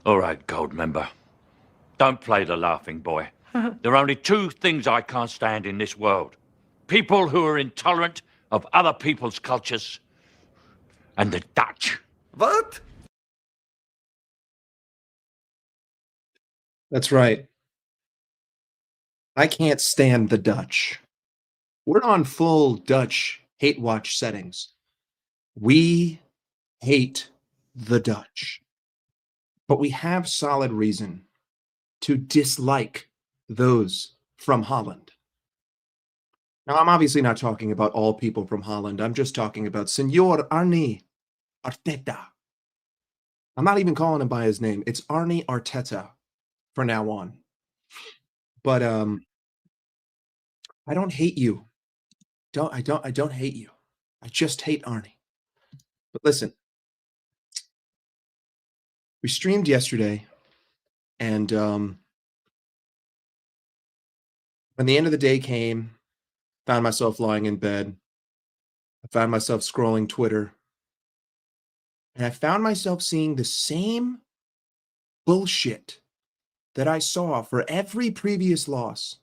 All right, Gold member. Don't play the laughing boy. There are only two things I can't stand in this world. People who are intolerant of other people's cultures and the Dutch. What? That's right. I can't stand the Dutch. We're on full Dutch hate watch settings. We hate the Dutch. But we have solid reason to dislike those from Holland. Now, I'm obviously not talking about all people from Holland. I'm just talking about Senor Arne Arteta. I'm not even calling him by his name. It's Arne Arteta from now on. But I don't hate you. I don't hate you. I just hate Arne. But listen, we streamed yesterday, and when the end of the day came, found myself lying in bed. I found myself scrolling Twitter, and I found myself seeing the same bullshit that I saw for every previous loss.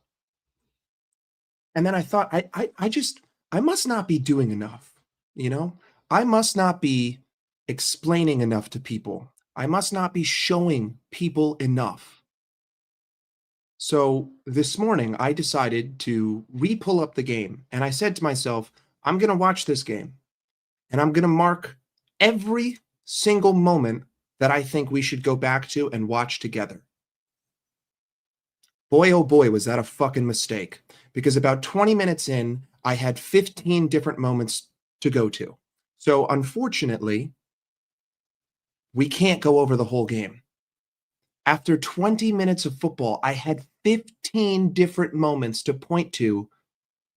And then I thought, I must not be doing enough, you know? I must not be explaining enough to people. I must not be showing people enough. So this morning, I decided to re-pull up the game, and I said to myself, I'm going to watch this game, and I'm going to mark every single moment that I think we should go back to and watch together. Boy, oh boy, was that a fucking mistake. Because about 20 minutes in, I had 15 different moments to go to. So unfortunately, we can't go over the whole game. After 20 minutes of football, I had 15 different moments to point to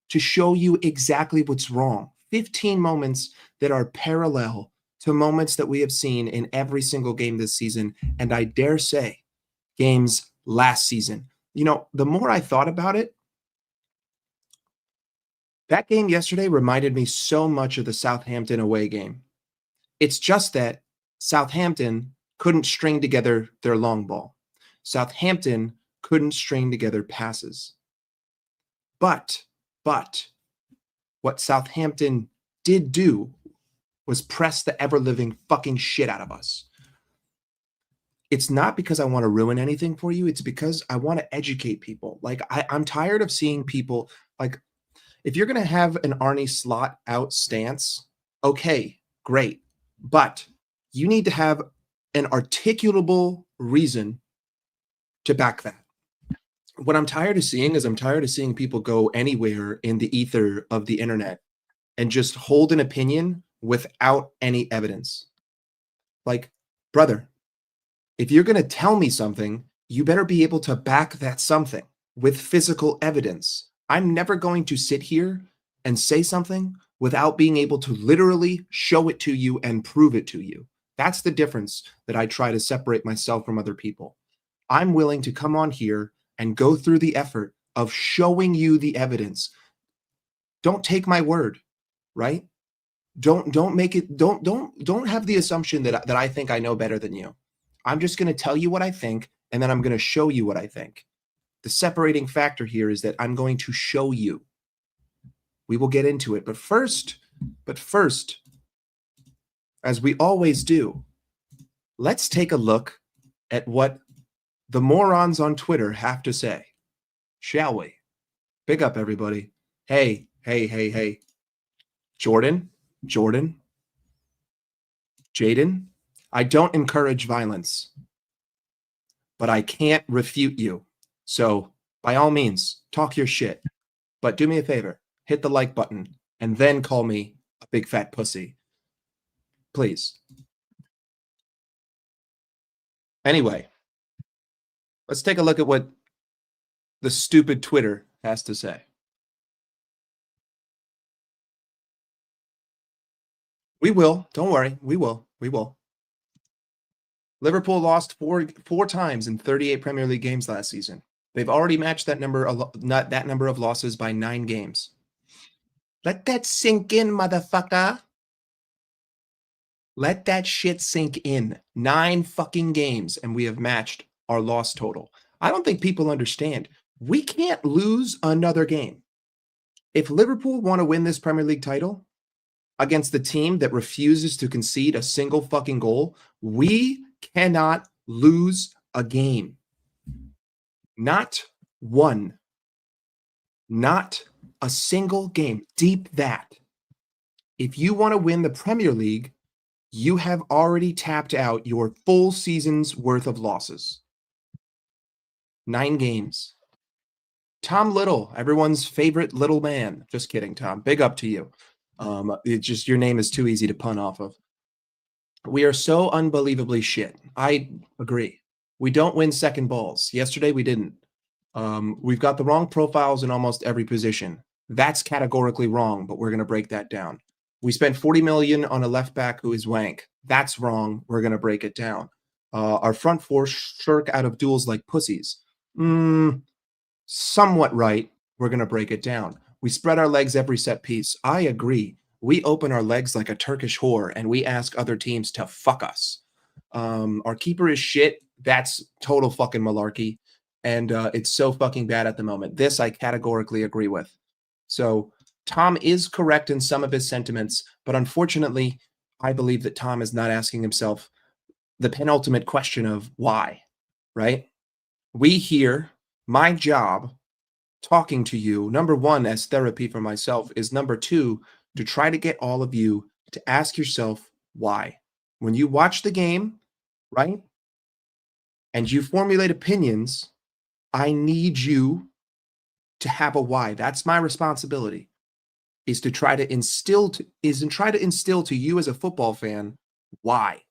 show you exactly what's wrong. 15 moments that are parallel to moments that we have seen in every single game this season, and I dare say, games last season. You know, the more I thought about it, that game yesterday reminded me so much of the Southampton away game. It's just that Southampton couldn't string together their long ball. Southampton couldn't string together passes. But what Southampton did do was press the ever-living fucking shit out of us. It's not because I want to ruin anything for you. It's because I want to educate people. Like, I'm tired of seeing people, like, if you're going to have an Arne Slot out stance, okay, great. But you need to have an articulable reason to back that. What I'm tired of seeing is I'm tired of seeing people go anywhere in the ether of the internet and just hold an opinion without any evidence. Like, brother, if you're going to tell me something, you better be able to back that something with physical evidence. I'm never going to sit here and say something without being able to literally show it to you and prove it to you. That's the difference that I try to separate myself from other people. I'm willing to come on here and go through the effort of showing you the evidence. Don't take my word, right? Don't make it, don't have the assumption that I think I know better than you. I'm just going to tell you what I think, and then I'm going to show you what I think. The separating factor here is that I'm going to show you. We will get into it. But first, as we always do, let's take a look at what the morons on Twitter have to say. Shall we? Big up, everybody. Hey. Jordan, Jaden, I don't encourage violence, but I can't refute you. So by all means, talk your shit. But do me a favor, hit the like button and then call me a big fat pussy. Please. Anyway, let's take a look at what the stupid Twitter has to say. We will. Don't worry. We will. Liverpool lost four times in 38 Premier League games last season. They've already matched that number of losses by 9 games. Let that sink in, motherfucker. Let that shit sink in. 9 fucking games, and we have matched our loss total. I don't think people understand. We can't lose another game. If Liverpool want to win this Premier League title against the team that refuses to concede a single fucking goal, we cannot lose a game. Not one. Not a single game. Deep that. If you want to win the Premier League, you have already tapped out your full season's worth of losses. 9 games. Tom Little, everyone's favorite little man. Just kidding, Tom. Big up to you. It's just your name is too easy to pun off of. We are so unbelievably shit. I agree. We don't win second balls. Yesterday we didn't. We've got the wrong profiles in almost every position. That's categorically wrong, but we're going to break that down. We spent 40 million on a left back who is wank. That's wrong. We're going to break it down. Our front four shirk out of duels like pussies. Somewhat right. We're going to break it down. We spread our legs every set piece. I agree. We open our legs like a Turkish whore and we ask other teams to fuck us. Our keeper is shit. That's total fucking malarkey. And it's so fucking bad at the moment. This I categorically agree with. So Tom is correct in some of his sentiments, but unfortunately, I believe that Tom is not asking himself the penultimate question of why, right? We here, my job, talking to you, number one, as therapy for myself, is number two, to try to get all of you to ask yourself why. When you watch the game, right, and you formulate opinions, I need you to have a why. That's my responsibility, is to try to instill to you as a football fan why,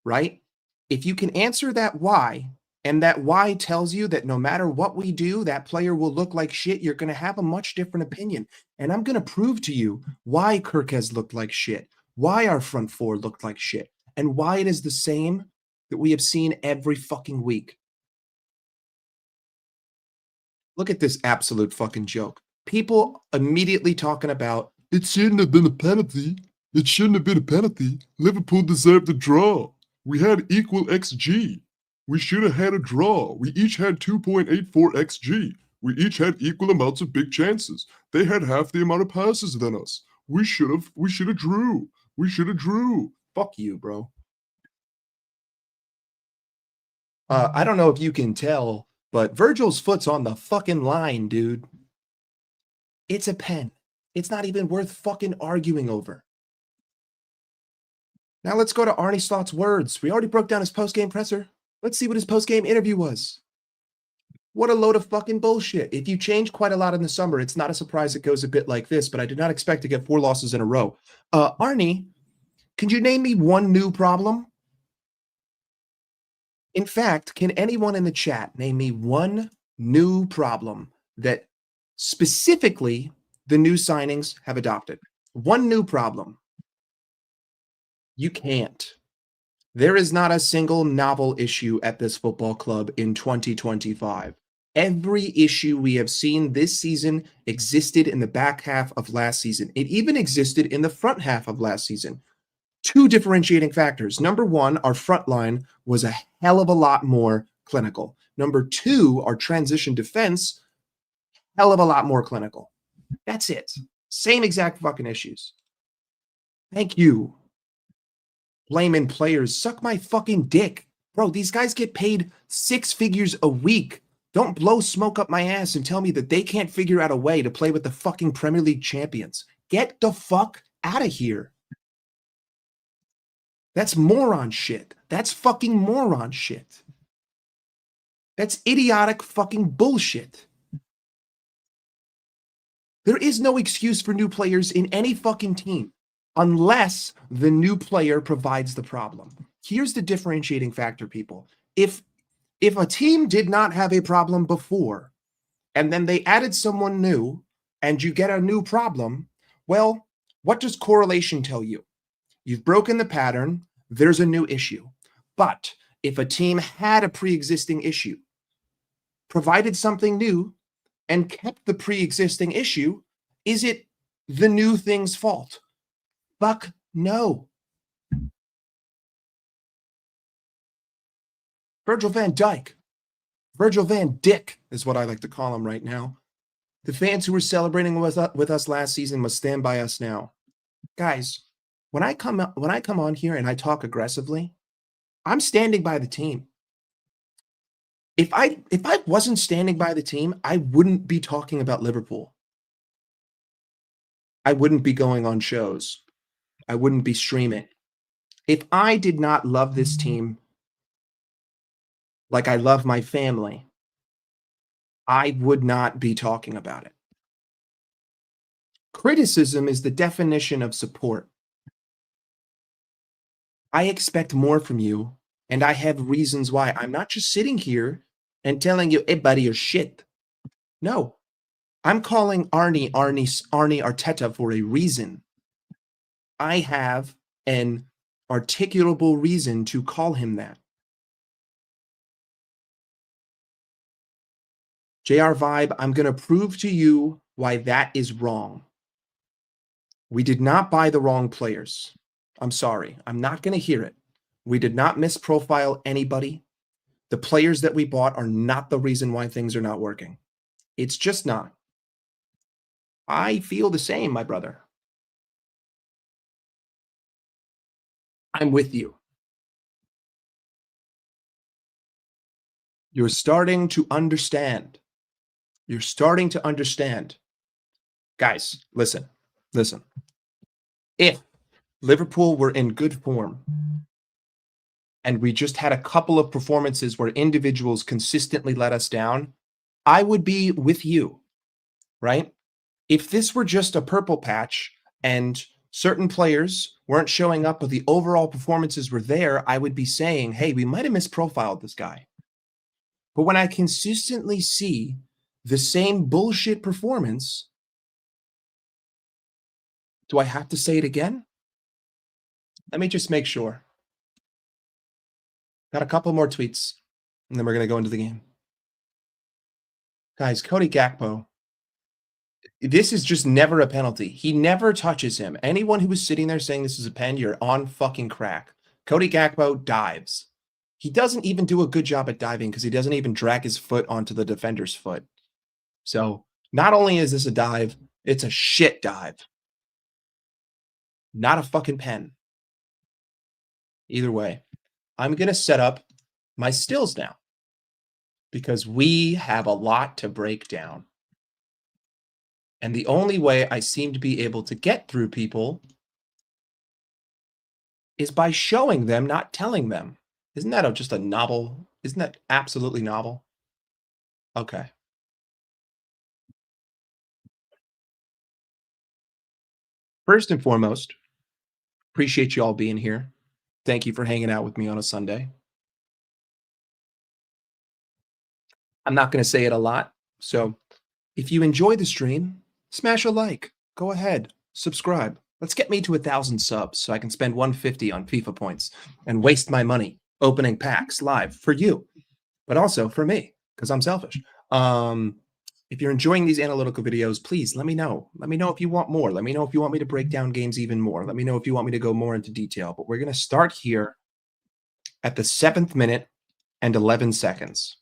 right? If you can answer that why, and that why tells you that no matter what we do, that player will look like shit, you're going to have a much different opinion. And I'm going to prove to you why Kirk has looked like shit, why our front four looked like shit, and why it is the same that we have seen every fucking week. Look at this absolute fucking joke. People immediately talking about, it shouldn't have been a penalty. It shouldn't have been a penalty. Liverpool deserved a draw. We had equal XG. We should have had a draw. We each had 2.84 XG. We each had equal amounts of big chances. They had half the amount of passes than us. We should have drew. We should have drew. Fuck you, bro. I don't know if you can tell, but Virgil's foot's on the fucking line, dude. It's a pen. It's not even worth fucking arguing over. Now let's go to Arne Slot's words. We already broke down his post-game presser. Let's see what his post-game interview was. What a load of fucking bullshit. If you change quite a lot in the summer, it's not a surprise it goes a bit like this, but I did not expect to get 4 losses in a row. Arne, can you name me one new problem? In fact, can anyone in the chat name me one new problem that specifically the new signings have adopted? One new problem. You can't. There is not a single novel issue at this football club in 2025. Every issue we have seen this season existed in the back half of last season. It even existed in the front half of last season. 2 differentiating factors. Number 1, our front line was a hell of a lot more clinical. Number 2, our transition defense, hell of a lot more clinical. That's it. Same exact fucking issues. Thank you. Blaming players. Suck my fucking dick. Bro, these guys get paid 6 figures a week. Don't blow smoke up my ass and tell me that they can't figure out a way to play with the fucking Premier League champions. Get the fuck out of here. That's moron shit. That's fucking moron shit. That's idiotic fucking bullshit. There is no excuse for new players in any fucking team unless the new player provides the problem. Here's the differentiating factor, people. If a team did not have a problem before, and then they added someone new, and you get a new problem, well, what does correlation tell you? You've broken the pattern, there's a new issue. But if a team had a pre-existing issue, provided something new, and kept the pre-existing issue, is it the new thing's fault? Fuck No. Virgil van Dijk. Virgil van Dick is what I like to call him right now. The fans who were celebrating with us last season must stand by us now. Guys, when I come on here and I talk aggressively, I'm standing by the team. If I wasn't standing by the team, I wouldn't be talking about Liverpool. I wouldn't be going on shows. I wouldn't be streaming. If I did not love this team like I love my family, I would not be talking about it. Criticism is the definition of support. I expect more from you, and I have reasons why. I'm not just sitting here and telling you, hey, buddy, you're shit. No, I'm calling Arne Arteta for a reason. I have an articulable reason to call him that. JR Vibe, I'm going to prove to you why that is wrong. We did not buy the wrong players. I'm sorry. I'm not going to hear it. We did not misprofile anybody. The players that we bought are not the reason why things are not working. It's just not. I feel the same, my brother. I'm with you. You're starting to understand. You're starting to understand. Guys, listen. If Liverpool were in good form and we just had a couple of performances where individuals consistently let us down, I would be with you, right? If this were just a purple patch and certain players weren't showing up, but the overall performances were there, I would be saying, hey, we might have misprofiled this guy. But when I consistently see the same bullshit performance, do I have to say it again? Let me just make sure. Got a couple more tweets, and then we're going to go into the game. Guys, Cody Gakpo, this is just never a penalty. He never touches him. Anyone who was sitting there saying this is a pen, you're on fucking crack. Cody Gakpo dives. He doesn't even do a good job at diving because he doesn't even drag his foot onto the defender's foot. So not only is this a dive, it's a shit dive. Not a fucking pen. Either way, I'm going to set up my stills now because we have a lot to break down. And the only way I seem to be able to get through people is by showing them, not telling them. Isn't that just a novel? Isn't that absolutely novel? Okay. First and foremost, appreciate you all being here. Thank you for hanging out with me on a Sunday. I'm not going to say it a lot. So if you enjoy the stream, smash a like. Go ahead. Subscribe. Let's get me to 1,000 subs so I can spend 150 on FIFA points and waste my money opening packs live for you, but also for me because I'm selfish. If you're enjoying these analytical videos, please let me know. Let me know if you want more. Let me know if you want me to break down games even more. Let me know if you want me to go more into detail. But we're going to start here at the 7th minute and 11 seconds.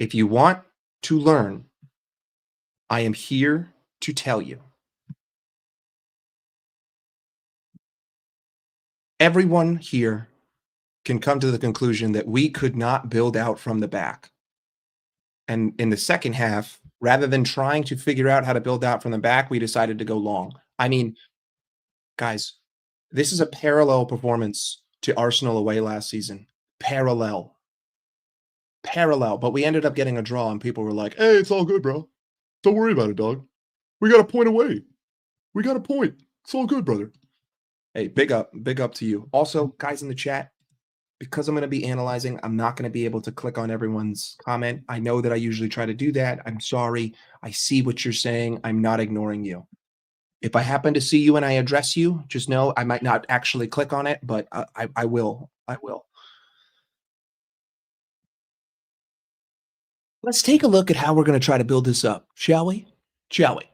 If you want to learn, I am here to tell you. Everyone here can come to the conclusion that we could not build out from the back. And in the second half, rather than trying to figure out how to build out from the back, we decided to go long. I mean, guys, this is a parallel performance to Arsenal away last season. Parallel. But we ended up getting a draw, and people were like, hey, it's all good, bro. Don't worry about it, dog. We got a point away. We got a point. It's all good, brother. Hey, big up to you. Also, guys in the chat, because I'm going to be analyzing, I'm not going to be able to click on everyone's comment. I know that I usually try to do that. I'm sorry. I see what you're saying. I'm not ignoring you. If I happen to see you and I address you, just know I might not actually click on it, but I will. Let's take a look at how we're going to try to build this up, shall we? Shall we?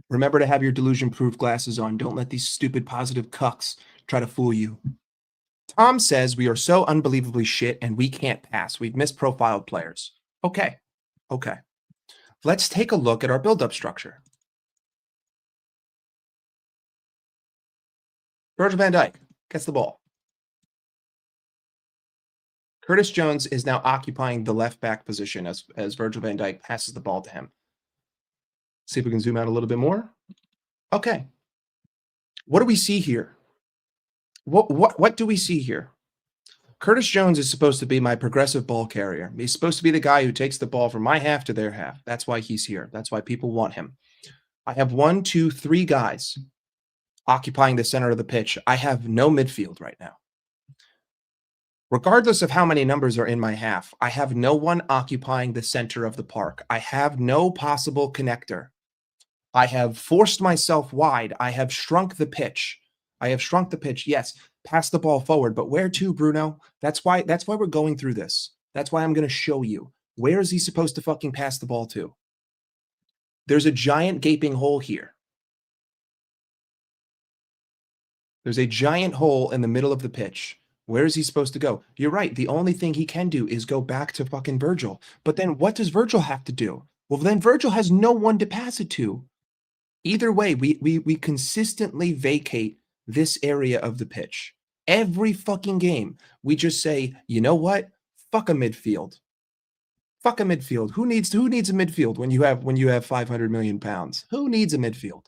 Remember to have your delusion-proof glasses on. Don't let these stupid positive cucks try to fool you. Tom says we are so unbelievably shit and we can't pass. We've misprofiled players. Okay. Let's take a look at our build-up structure. Virgil van Dijk gets the ball. Curtis Jones is now occupying the left back position as Virgil van Dijk passes the ball to him. See if we can zoom out a little bit more. Okay. What do we see here? What do we see here? Curtis Jones is supposed to be my progressive ball carrier. He's supposed to be the guy who takes the ball from my half to their half. That's why he's here. That's why people want him. I have 1, 2, 3 guys occupying the center of the pitch. I have no midfield right now. Regardless of how many numbers are in my half, I have no one occupying the center of the park. I have no possible connector. I have forced myself wide. I have shrunk the pitch. Yes, pass the ball forward, but where to, Bruno? That's why we're going through this. That's why I'm going to show you. Where is he supposed to fucking pass the ball to? There's a giant gaping hole here. There's a giant hole in the middle of the pitch. Where is he supposed to go? You're right. The only thing he can do is go back to fucking Virgil. But then what does Virgil have to do? Well, then Virgil has no one to pass it to. Either way, we consistently vacate this area of the pitch. Every fucking game, we just say, you know what? Fuck a midfield. Fuck a midfield. Who needs a midfield when you have 500 million pounds? Who needs a midfield?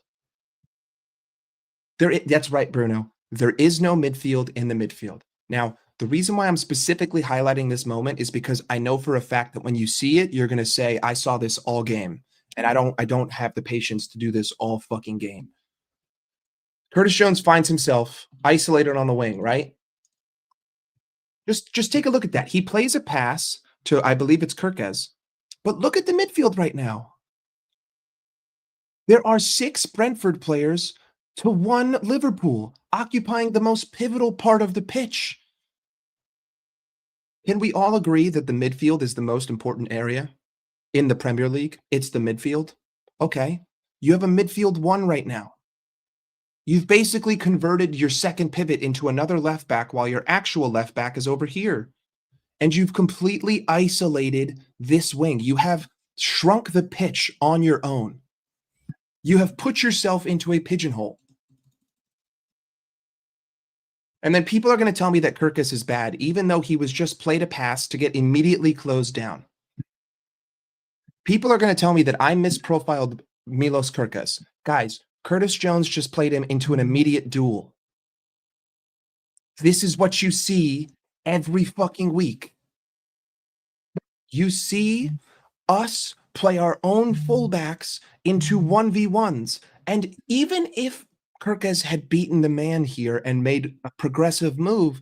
That's right, Bruno. There is no midfield in the midfield. Now, the reason why I'm specifically highlighting this moment is because I know for a fact that when you see it, you're going to say, I saw this all game. And I don't have the patience to do this all fucking game. Curtis Jones finds himself isolated on the wing, right? Just take a look at that. He plays a pass to, I believe it's Kirkes. But look at the midfield right now. There are 6 Brentford players to 1 Liverpool, occupying the most pivotal part of the pitch. Can we all agree that the midfield is the most important area in the Premier League? It's the midfield. Okay. You have a midfield 1 right now. You've basically converted your second pivot into another left back while your actual left back is over here. And you've completely isolated this wing. You have shrunk the pitch on your own. You have put yourself into a pigeonhole. And then people are going to tell me that Kirkes is bad, even though he was just played a pass to get immediately closed down. People are going to tell me that I misprofiled Milos Kirkes. Guys, Curtis Jones just played him into an immediate duel. This is what you see every fucking week. You see us play our own fullbacks into 1v1s. And even if Kirkes had beaten the man here and made a progressive move,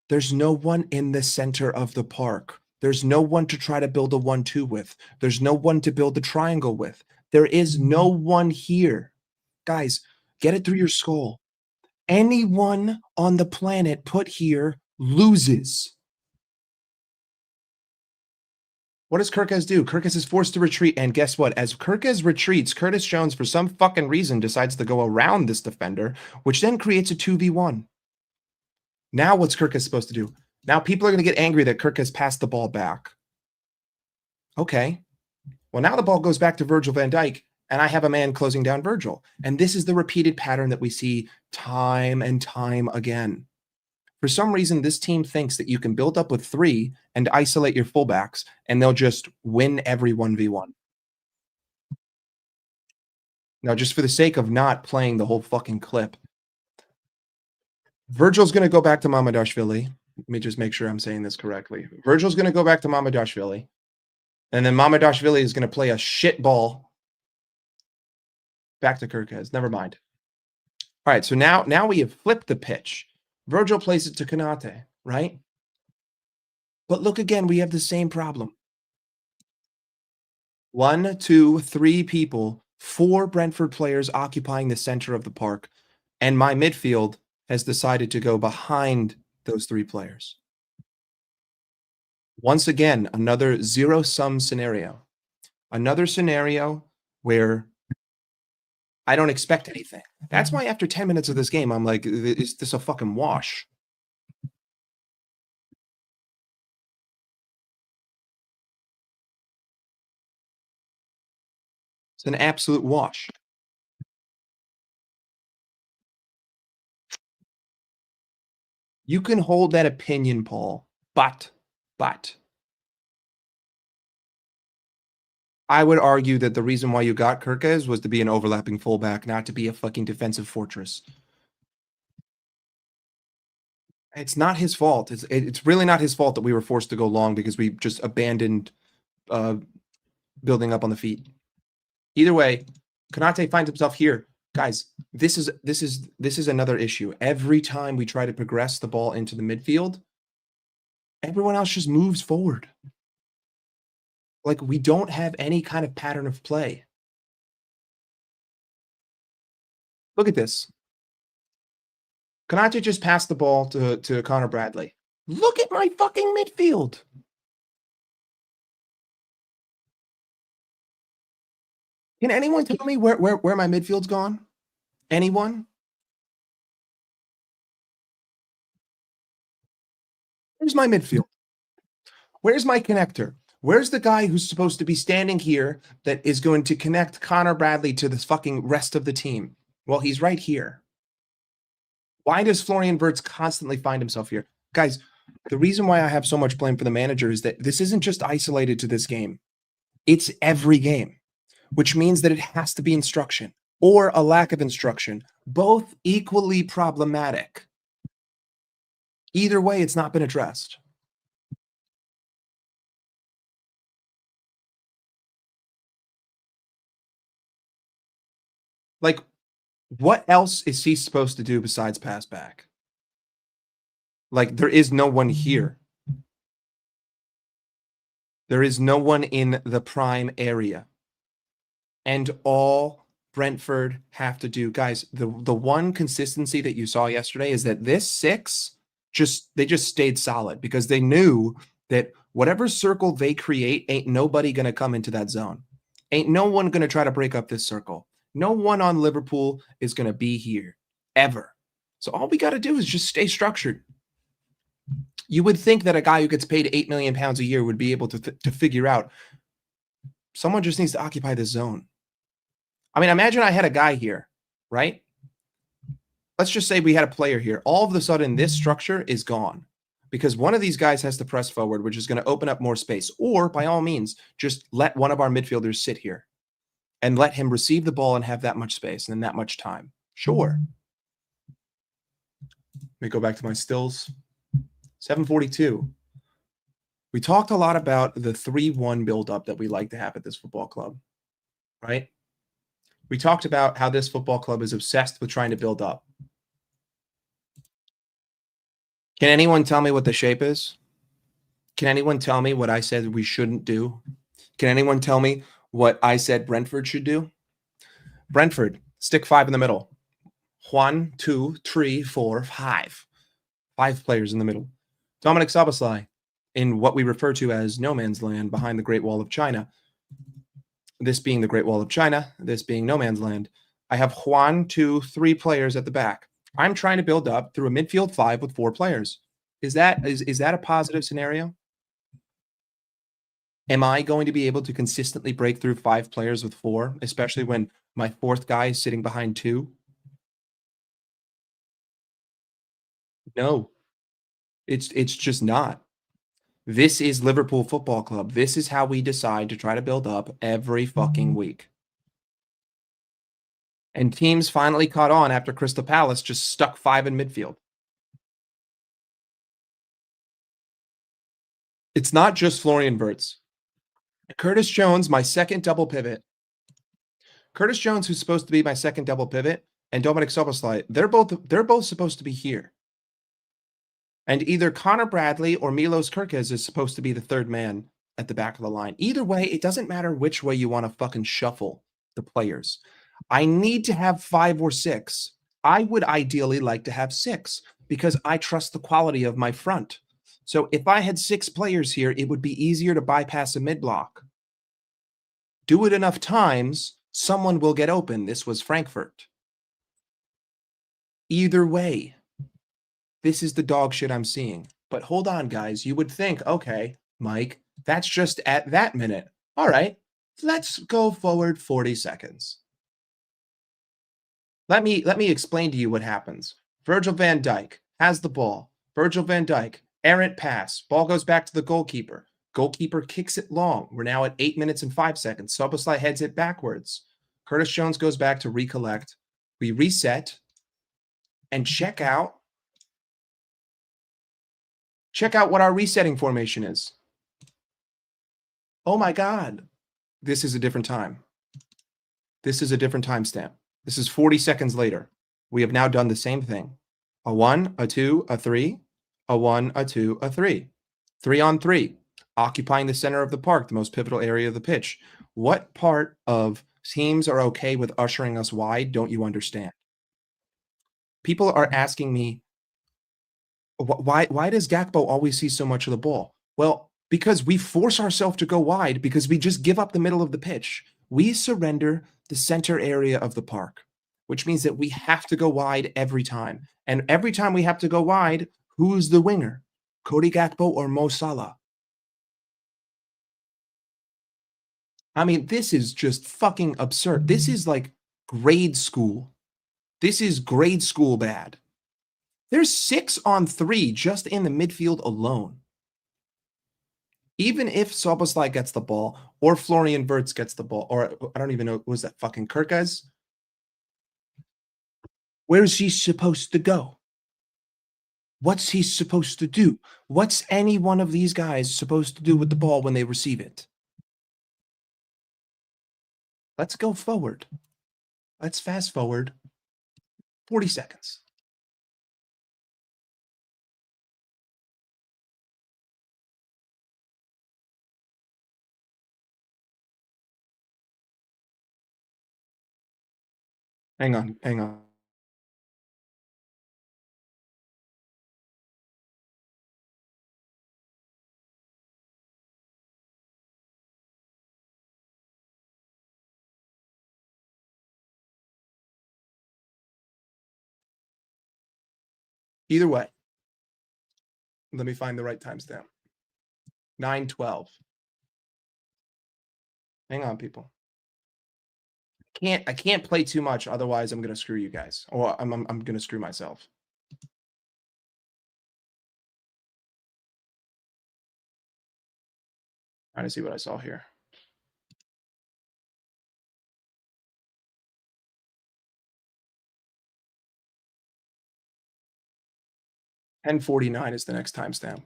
there's no one in the center of the park. There's no one to try to build a 1-2 with. There's no one to build a triangle with. There is no one here. Guys, get it through your skull. Anyone on the planet put here loses. What does Kirkes do? Kirkes is forced to retreat, and guess what? As Kirkes retreats, Curtis Jones, for some fucking reason, decides to go around this defender, which then creates a 2v1. Now what's Kirkes supposed to do? Now people are going to get angry that Kirkes passed the ball back. Okay. Well, now the ball goes back to Virgil van Dijk, and I have a man closing down Virgil. And this is the repeated pattern that we see time and time again. For some reason, this team thinks that you can build up with 3 and isolate your fullbacks, and they'll just win every 1v1. Now, just for the sake of not playing the whole fucking clip, Virgil's going to go back to Mamardashvili. Let me just make sure I'm saying this correctly. Virgil's going to go back to Mamardashvili, and then Mamardashvili is going to play a shit ball back to Kirkes. Never mind. All right, so now we have flipped the pitch. Virgil plays it to Konate, right? But look again, we have the same problem. 1, 2, 3 people, 4 Brentford players occupying the center of the park, and my midfield has decided to go behind those 3 players. Once again, another zero-sum scenario. Another scenario where I don't expect anything. That's why after 10 minutes of this game, I'm like, is this a fucking wash? It's an absolute wash. You can hold that opinion, Paul, but I would argue that the reason why you got Kirkes was to be an overlapping fullback, not to be a fucking defensive fortress. It's not his fault. It's really not his fault that we were forced to go long because we just abandoned building up on the feet. Either way, Konate finds himself here. Guys, this is another issue. Every time we try to progress the ball into the midfield, everyone else just moves forward. Like, we don't have any kind of pattern of play. Look at this. Konate just passed the ball to Connor Bradley. Look at my fucking midfield. Can anyone tell me where my midfield's gone? Anyone? Where's my midfield? Where's my connector? Where's the guy who's supposed to be standing here that is going to connect Connor Bradley to the fucking rest of the team? Well, he's right here. Why does Florian Wirtz constantly find himself here? Guys, the reason why I have so much blame for the manager is that this isn't just isolated to this game. It's every game, which means that it has to be instruction or a lack of instruction, both equally problematic. Either way, it's not been addressed. Like, what else is he supposed to do besides pass back? Like, there is no one here. There is no one in the prime area. And all Brentford have to do, guys, the one consistency that you saw yesterday is that this six they just stayed solid because they knew that whatever circle they create, ain't nobody going to come into that zone. Ain't no one going to try to break up this circle. No one on Liverpool is going to be here ever. So all we got to do is just stay structured. You would think that a guy who gets paid £8 million a year would be able to figure out someone just needs to occupy this zone. I mean, imagine I had a guy here, right? Let's just say we had a player here. All of a sudden, this structure is gone because one of these guys has to press forward, which is going to open up more space. Or, by all means, just let one of our midfielders sit here and let him receive the ball and have that much space and that much time. Sure. Let me go back to my stills. 7:42. We talked a lot about the 3-1 buildup that we like to have at this football club, right? We talked about how this football club is obsessed with trying to build up. Can anyone tell me what the shape is? Can anyone tell me what I said we shouldn't do? Can anyone tell me what I said Brentford should do? Brentford, stick 5 in the middle. 1, 2, 3, 4, 5. 5 players in the middle. Dominic Szoboszlai in what we refer to as no man's land behind the Great Wall of China. This being the Great Wall of China, this being no man's land. I have 1, 2, 3 players at the back. I'm trying to build up through a midfield 5 with 4 players. Is that a positive scenario? Am I going to be able to consistently break through 5 players with 4, especially when my 4th guy is sitting behind 2? No. It's just not. This is Liverpool Football Club. This is how we decide to try to build up every fucking week. And teams finally caught on after Crystal Palace just stuck 5 in midfield. It's not just Florian Wirtz. Curtis Jones, my second double pivot. Curtis Jones, who's supposed to be my second double pivot, and Dominic Szoboszlai, they're both supposed to be here. And either Connor Bradley or Milos Kerkez is supposed to be the third man at the back of the line. Either way, it doesn't matter which way you want to fucking shuffle the players. I need to have 5 or 6. I would ideally like to have 6 because I trust the quality of my front. So if I had 6 players here, it would be easier to bypass a mid block. Do it enough times Someone will get open. This was Frankfurt. Either way, this is the dog shit I'm seeing. But hold on, guys. You would think, okay, Mike, that's just at that minute. All right, let's go forward 40 seconds. Let me explain to you what happens. Virgil van Dijk has the ball. Virgil van Dijk, errant pass. Ball goes back to the goalkeeper. Goalkeeper kicks it long. We're now at 8 minutes and 5 seconds. Szoboszlai heads it backwards. Curtis Jones goes back to recollect. We reset and check out what our resetting formation is. Oh my God. This is a different time. This is a different timestamp. This is 40 seconds later. We have now done the same thing. A 1, a 2, a 3, a 1, a 2, a 3. 3 on 3, occupying the center of the park, the most pivotal area of the pitch. What part of teams are okay with ushering us wide don't you understand? People are asking me, why does Gakpo always see so much of the ball? Well, because we force ourselves to go wide because we just give up the middle of the pitch. We surrender the center area of the park, which means that we have to go wide every time. And every time we have to go wide, who's the winger? Cody Gakpo or Mo Salah? I mean, this is just fucking absurd. This is like grade school. This is grade school bad. There's 6 on 3 just in the midfield alone. Even if Szoboszlai gets the ball or Florian Wirtz gets the ball, or I don't even know, was that fucking Kirkez? Where is he supposed to go? What's he supposed to do? What's any one of these guys supposed to do with the ball when they receive it? Let's go forward. Let's fast forward 40 seconds. Hang on. 'Either way, let me find the right timestamp. 9:12. Hang on, people. I can't play too much, otherwise I'm gonna screw you guys, or I'm gonna screw myself. Trying to see what I saw here. And 49 is the next timestamp.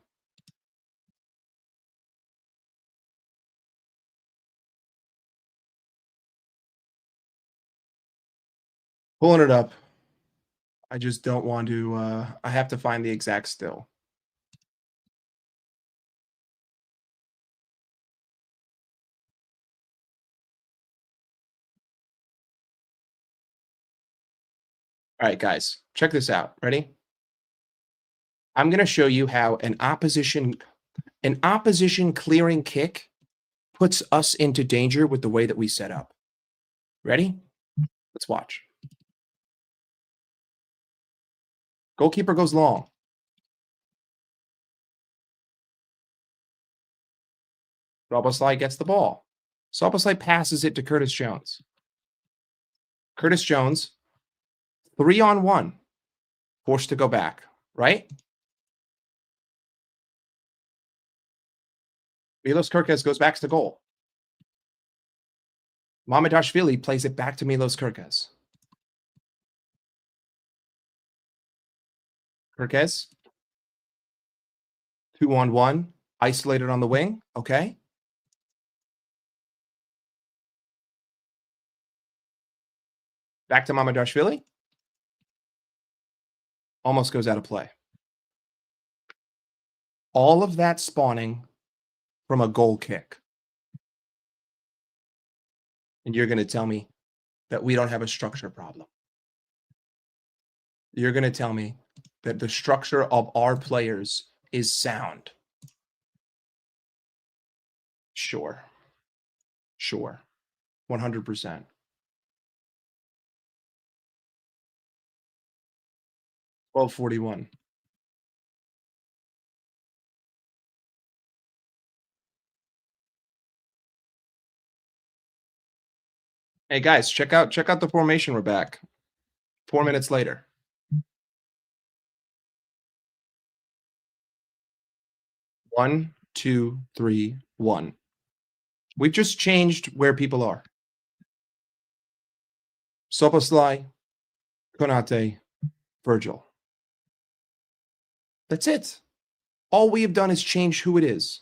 Pulling it up. I just don't want to. I have to find the exact still. All right, guys, check this out. Ready? I'm going to show you how an opposition clearing kick puts us into danger with the way that we set up. Ready? Let's watch. Goalkeeper goes long. Szoboszlai gets the ball. Szoboszlai passes it to Curtis Jones. Curtis Jones, 3 on 1, forced to go back, right? Milos Kerkez goes back to the goal. Mamardashvili plays it back to Milos Kerkez. Kerkez, 2 on 1, isolated on the wing. Okay. Back to Mamardashvili. Almost goes out of play. All of that spawning from a goal kick. And you're going to tell me that we don't have a structure problem. You're going to tell me that the structure of our players is sound. Sure. 100%. 12:41. Hey guys, check out the formation. We're back. 4 minutes later. One, two, three, one. We've just changed where people are. Soboslai, Konate, Virgil. That's it. All we have done is change who it is.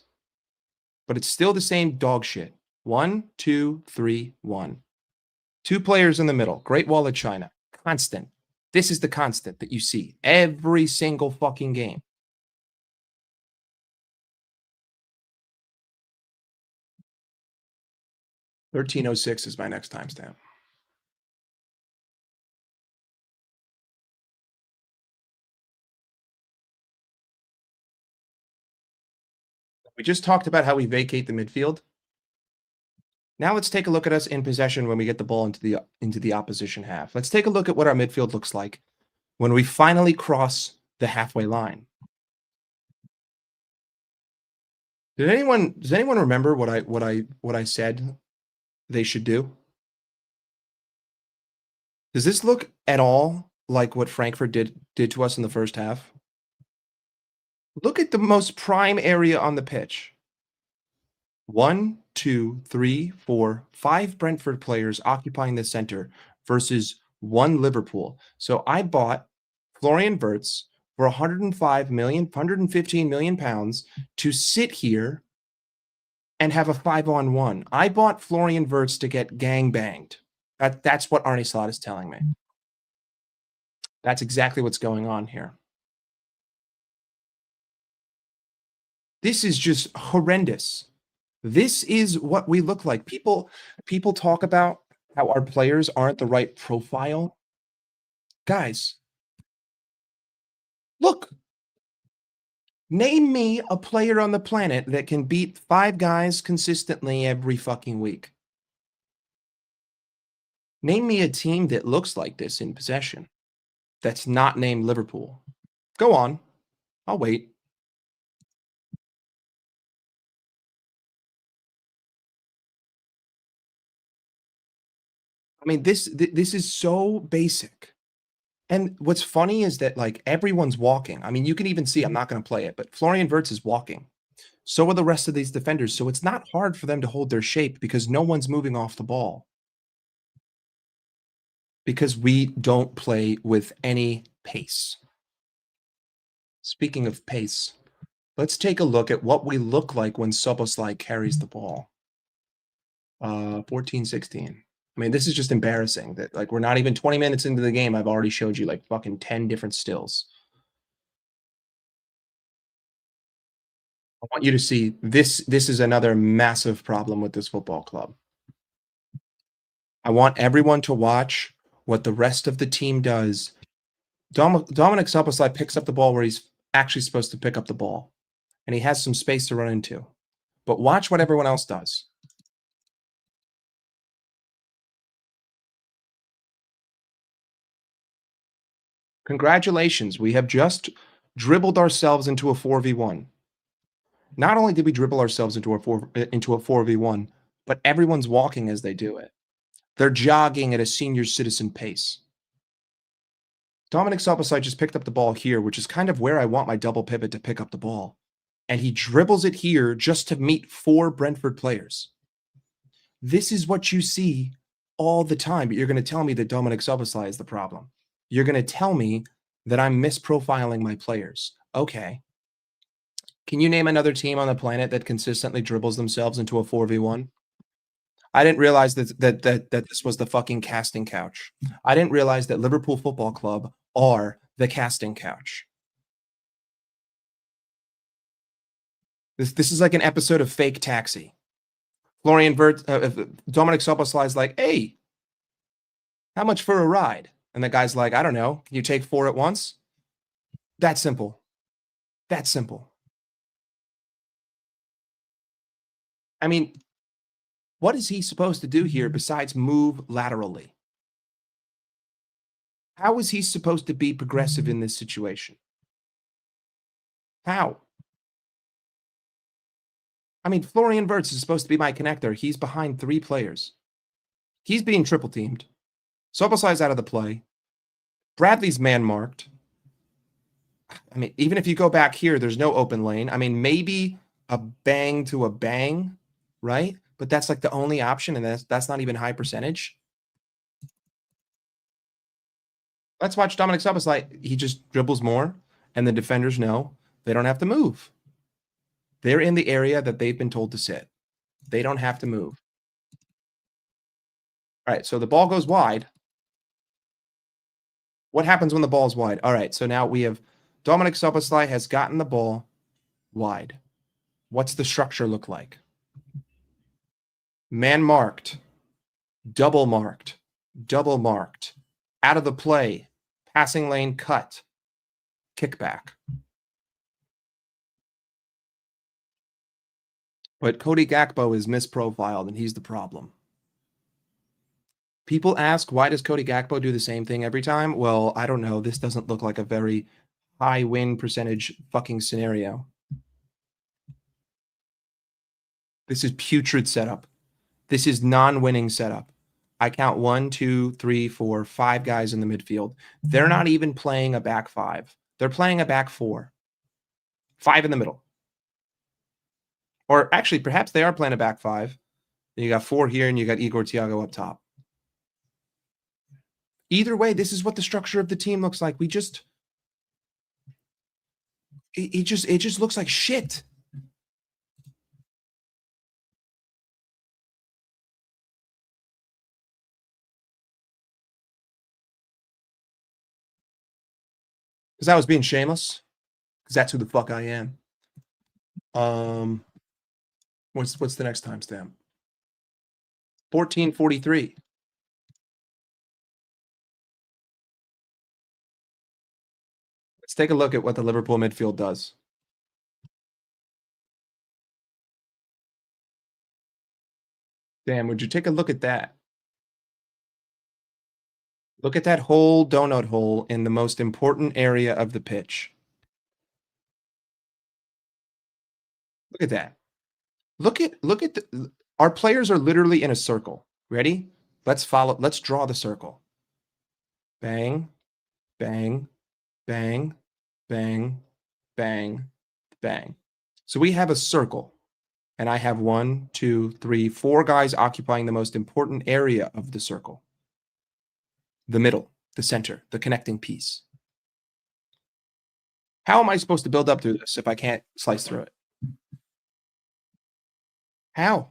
But it's still the same dog shit. 1, 2, 3, 1. 2 players in the middle. Great Wall of China. Constant. This is the constant that you see every single fucking game. $13.06 is my next timestamp. We just talked about how we vacate the midfield. Now let's take a look at us in possession when we get the ball into the opposition half. Let's take a look at what our midfield looks like when we finally cross the halfway line. Does anyone remember what I said they should do? Does this look at all like what Frankfurt did to us in the first half? Look at the most prime area on the pitch. 1, 2, 3, 4, 5 Brentford players occupying the center versus 1 Liverpool. So I bought Florian Wirtz for 115 million pounds to sit here and have a 5-on-1. I bought Florian Wirtz to get gangbanged. That's what Arne Slot is telling me. That's exactly what's going on here. This is just horrendous. This is what we look like. People talk about how our players aren't the right profile. Guys, look. Name me a player on the planet that can beat 5 guys consistently every fucking week. Name me a team that looks like this in possession that's not named Liverpool. Go on. I'll wait. I mean, this is so basic. And what's funny is that, like, everyone's walking. I mean, you can even see, I'm not going to play it, but Florian Wirtz is walking. So are the rest of these defenders. So it's not hard for them to hold their shape because no one's moving off the ball. Because we don't play with any pace. Speaking of pace, let's take a look at what we look like when Soboslai carries the ball. 14-16. I mean, this is just embarrassing that, like, we're not even 20 minutes into the game. I've already showed you like fucking 10 different stills. I want you to see this. This is another massive problem with this football club. I want everyone to watch what the rest of the team does. Dominic Szoboszlai picks up the ball where he's actually supposed to pick up the ball, and he has some space to run into. But watch what everyone else does. Congratulations, we have just dribbled ourselves into a 4v1. Not only did we dribble ourselves into a 4v1, but everyone's walking as they do it. They're jogging at a senior citizen pace. Dominic Szoboszlai just picked up the ball here, which is kind of where I want my double pivot to pick up the ball. And he dribbles it here just to meet 4 Brentford players. This is what you see all the time, but you're going to tell me that Dominic Szoboszlai is the problem. You're going to tell me that I'm misprofiling my players. Okay. Can you name another team on the planet that consistently dribbles themselves into a 4v1? I didn't realize that this was the fucking casting couch. I didn't realize that Liverpool Football Club are the casting couch. This is like an episode of Fake Taxi. Dominic Szoboszlai is like, hey, how much for a ride? And the guy's like, I don't know. Can you take 4 at once? That simple. That simple. I mean, what is he supposed to do here besides move laterally? How is he supposed to be progressive in this situation? How? I mean, Florian Wirtz is supposed to be my connector. He's behind 3 players. He's being triple teamed. Soboslai's out of the play. Bradley's man marked. I mean, even if you go back here, there's no open lane. I mean, maybe a bang to a bang, right? But that's like the only option, and that's not even high percentage. Let's watch Dominic Soboslai. He just dribbles more, and the defenders know they don't have to move. They're in the area that they've been told to sit. They don't have to move. All right, so the ball goes wide. What happens when the ball is wide? All right, so now we have Dominic Soboslai has gotten the ball wide. What's the structure look like? Man marked, double marked, double marked, out of the play, passing lane cut, kickback. But Cody Gakpo is misprofiled, and he's the problem. People ask, why does Cody Gakpo do the same thing every time? Well, I don't know. This doesn't look like a very high win percentage fucking scenario. This is putrid setup. This is non-winning setup. I count 1, 2, 3, 4, 5 guys in the midfield. They're not even playing a back 5. They're playing a back 4. 5 in the middle. Or actually, perhaps they are playing a back 5. You got 4 here, and you got Igor Thiago up top. Either way, this is what the structure of the team looks like. We just... It just looks like shit. Because I was being shameless. Because that's who the fuck I am. What's the next timestamp? 14:43. Let's take a look at what the Liverpool midfield does. Damn, would you take a look at that? Look at that whole donut hole in the most important area of the pitch. Look at that. Look at our players are literally in a circle. Ready? Let's draw the circle. Bang, bang, bang, bang, bang, bang. So we have a circle, and I have 1, 2, 3, 4 guys occupying the most important area of the circle. The middle, the center, the connecting piece. How am I supposed to build up through this if I can't slice through it? How?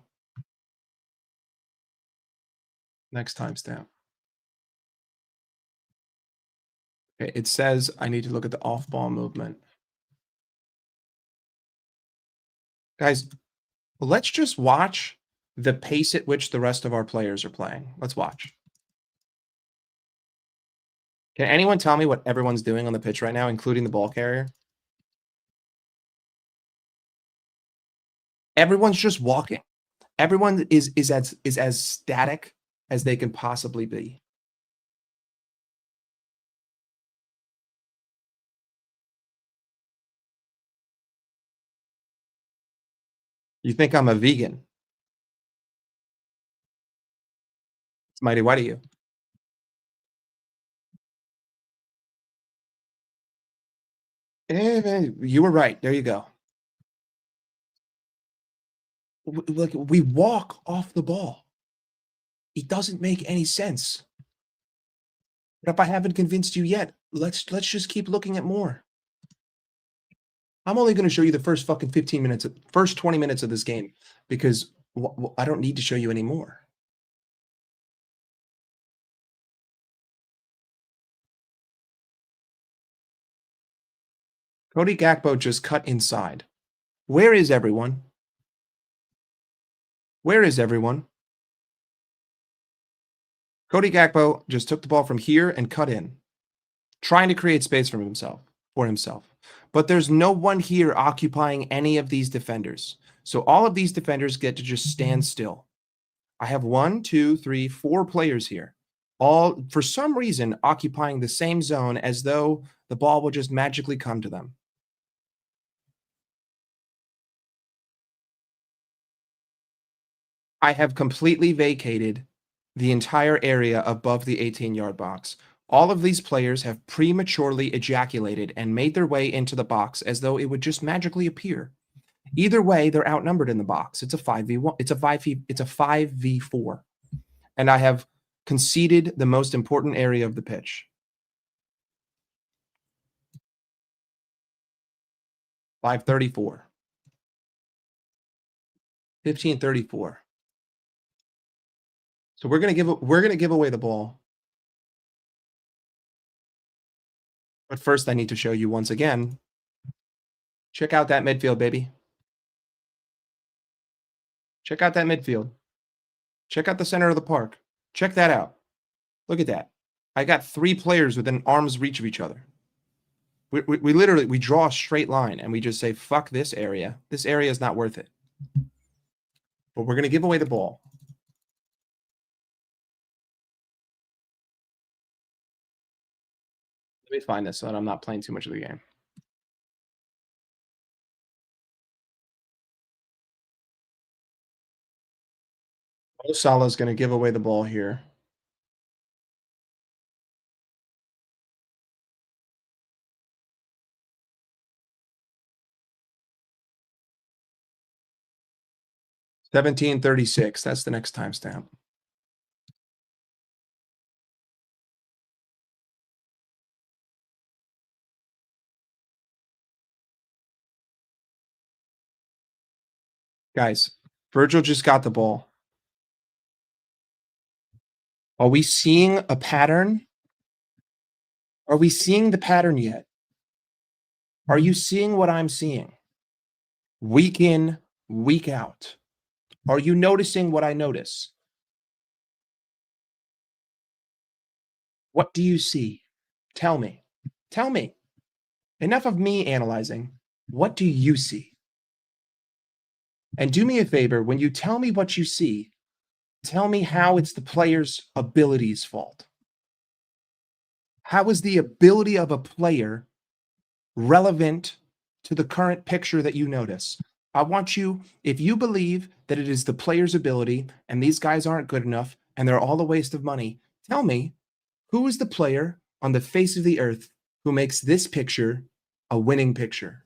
Next timestamp. Okay, it says I need to look at the off-ball movement. Guys, let's just watch the pace at which the rest of our players are playing. Let's watch. Can anyone tell me what everyone's doing on the pitch right now, including the ball carrier? Everyone's just walking. Everyone is as static as they can possibly be. You think I'm a vegan? It's mighty white of you. You were right. There you go. Like, we walk off the ball. It doesn't make any sense. But if I haven't convinced you yet, let's just keep looking at more. I'm only going to show you the first fucking 15 minutes, first 20 minutes of this game, because I don't need to show you any more. Cody Gakpo just cut inside. Where is everyone? Where is everyone? Cody Gakpo just took the ball from here and cut in, trying to create space for himself. But there's no one here occupying any of these defenders. So all of these defenders get to just stand still. I have 1, 2, 3, 4 players here. all for some reason occupying the same zone as though the ball will just magically come to them. I have completely vacated the entire area above the 18-yard box. All of these players have prematurely ejaculated and made their way into the box as though it would just magically appear. Either way, they're outnumbered in the box. It's a 5v1. It's a 5v4. And I have conceded the most important area of the pitch. 534. 1534. So we're gonna give away the ball. But first I need to show you once again. Check out that midfield, baby. Check out that midfield. Check out the center of the park. Check that out. Look at that. I got 3 players within arm's reach of each other. We literally draw a straight line and we just say, fuck this area. This area is not worth it. But we're going to give away the ball. Let me find this so that I'm not playing too much of the game. Salah is going to give away the ball here. $17:36. That's the next timestamp. Guys, Virgil just got the ball. Are we seeing a pattern? Are we seeing the pattern yet? Are you seeing what I'm seeing? Week in, week out. Are you noticing what I notice? What do you see? Tell me. Tell me. Enough of me analyzing. What do you see? And do me a favor, when you tell me what you see, tell me how it's the player's ability's fault. How is the ability of a player relevant to the current picture that you notice? I want you, if you believe that it is the player's ability and these guys aren't good enough and they're all a waste of money, tell me, who is the player on the face of the earth who makes this picture a winning picture?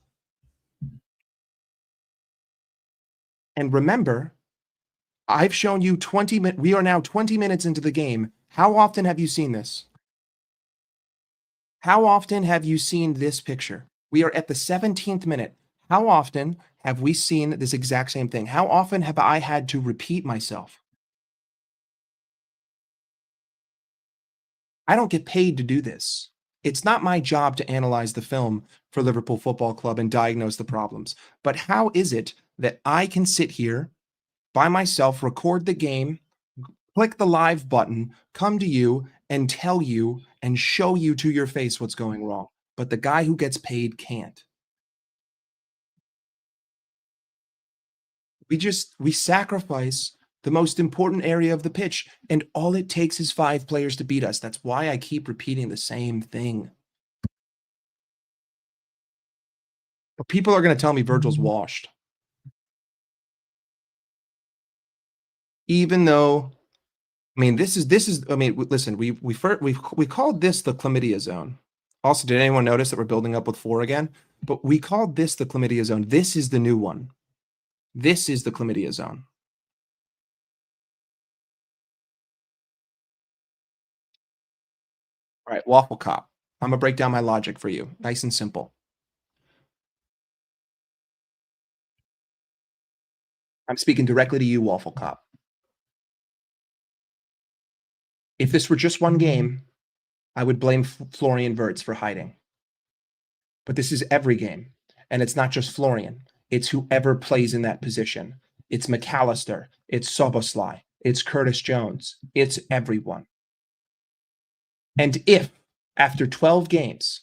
And remember, I've shown you 20 minutes. We are now 20 minutes into the game. How often have you seen this? How often have you seen this picture? We are at the 17th minute. How often have we seen this exact same thing? How often have I had to repeat myself? I don't get paid to do this. It's not my job to analyze the film for Liverpool Football Club and diagnose the problems. But how is it that I can sit here by myself, record the game, click the live button, come to you and tell you and show you to your face what's going wrong, but the guy who gets paid can't? We sacrifice the most important area of the pitch, and all it takes is 5 players to beat us. That's why I keep repeating the same thing. But people are going to tell me Virgil's washed. Even though, I mean, this is. I mean, listen, we called this the chlamydia zone. Also, did anyone notice that we're building up with 4 again? But we called this the chlamydia zone. This is the new one. This is the chlamydia zone. All right, Waffle Cop. I'm gonna break down my logic for you, nice and simple. I'm speaking directly to you, Waffle Cop. If this were just one game, I would blame Florian Wirtz for hiding. But this is every game. And it's not just Florian. It's whoever plays in that position. It's McAllister. It's Soboslai. It's Curtis Jones. It's everyone. And if, after 12 games,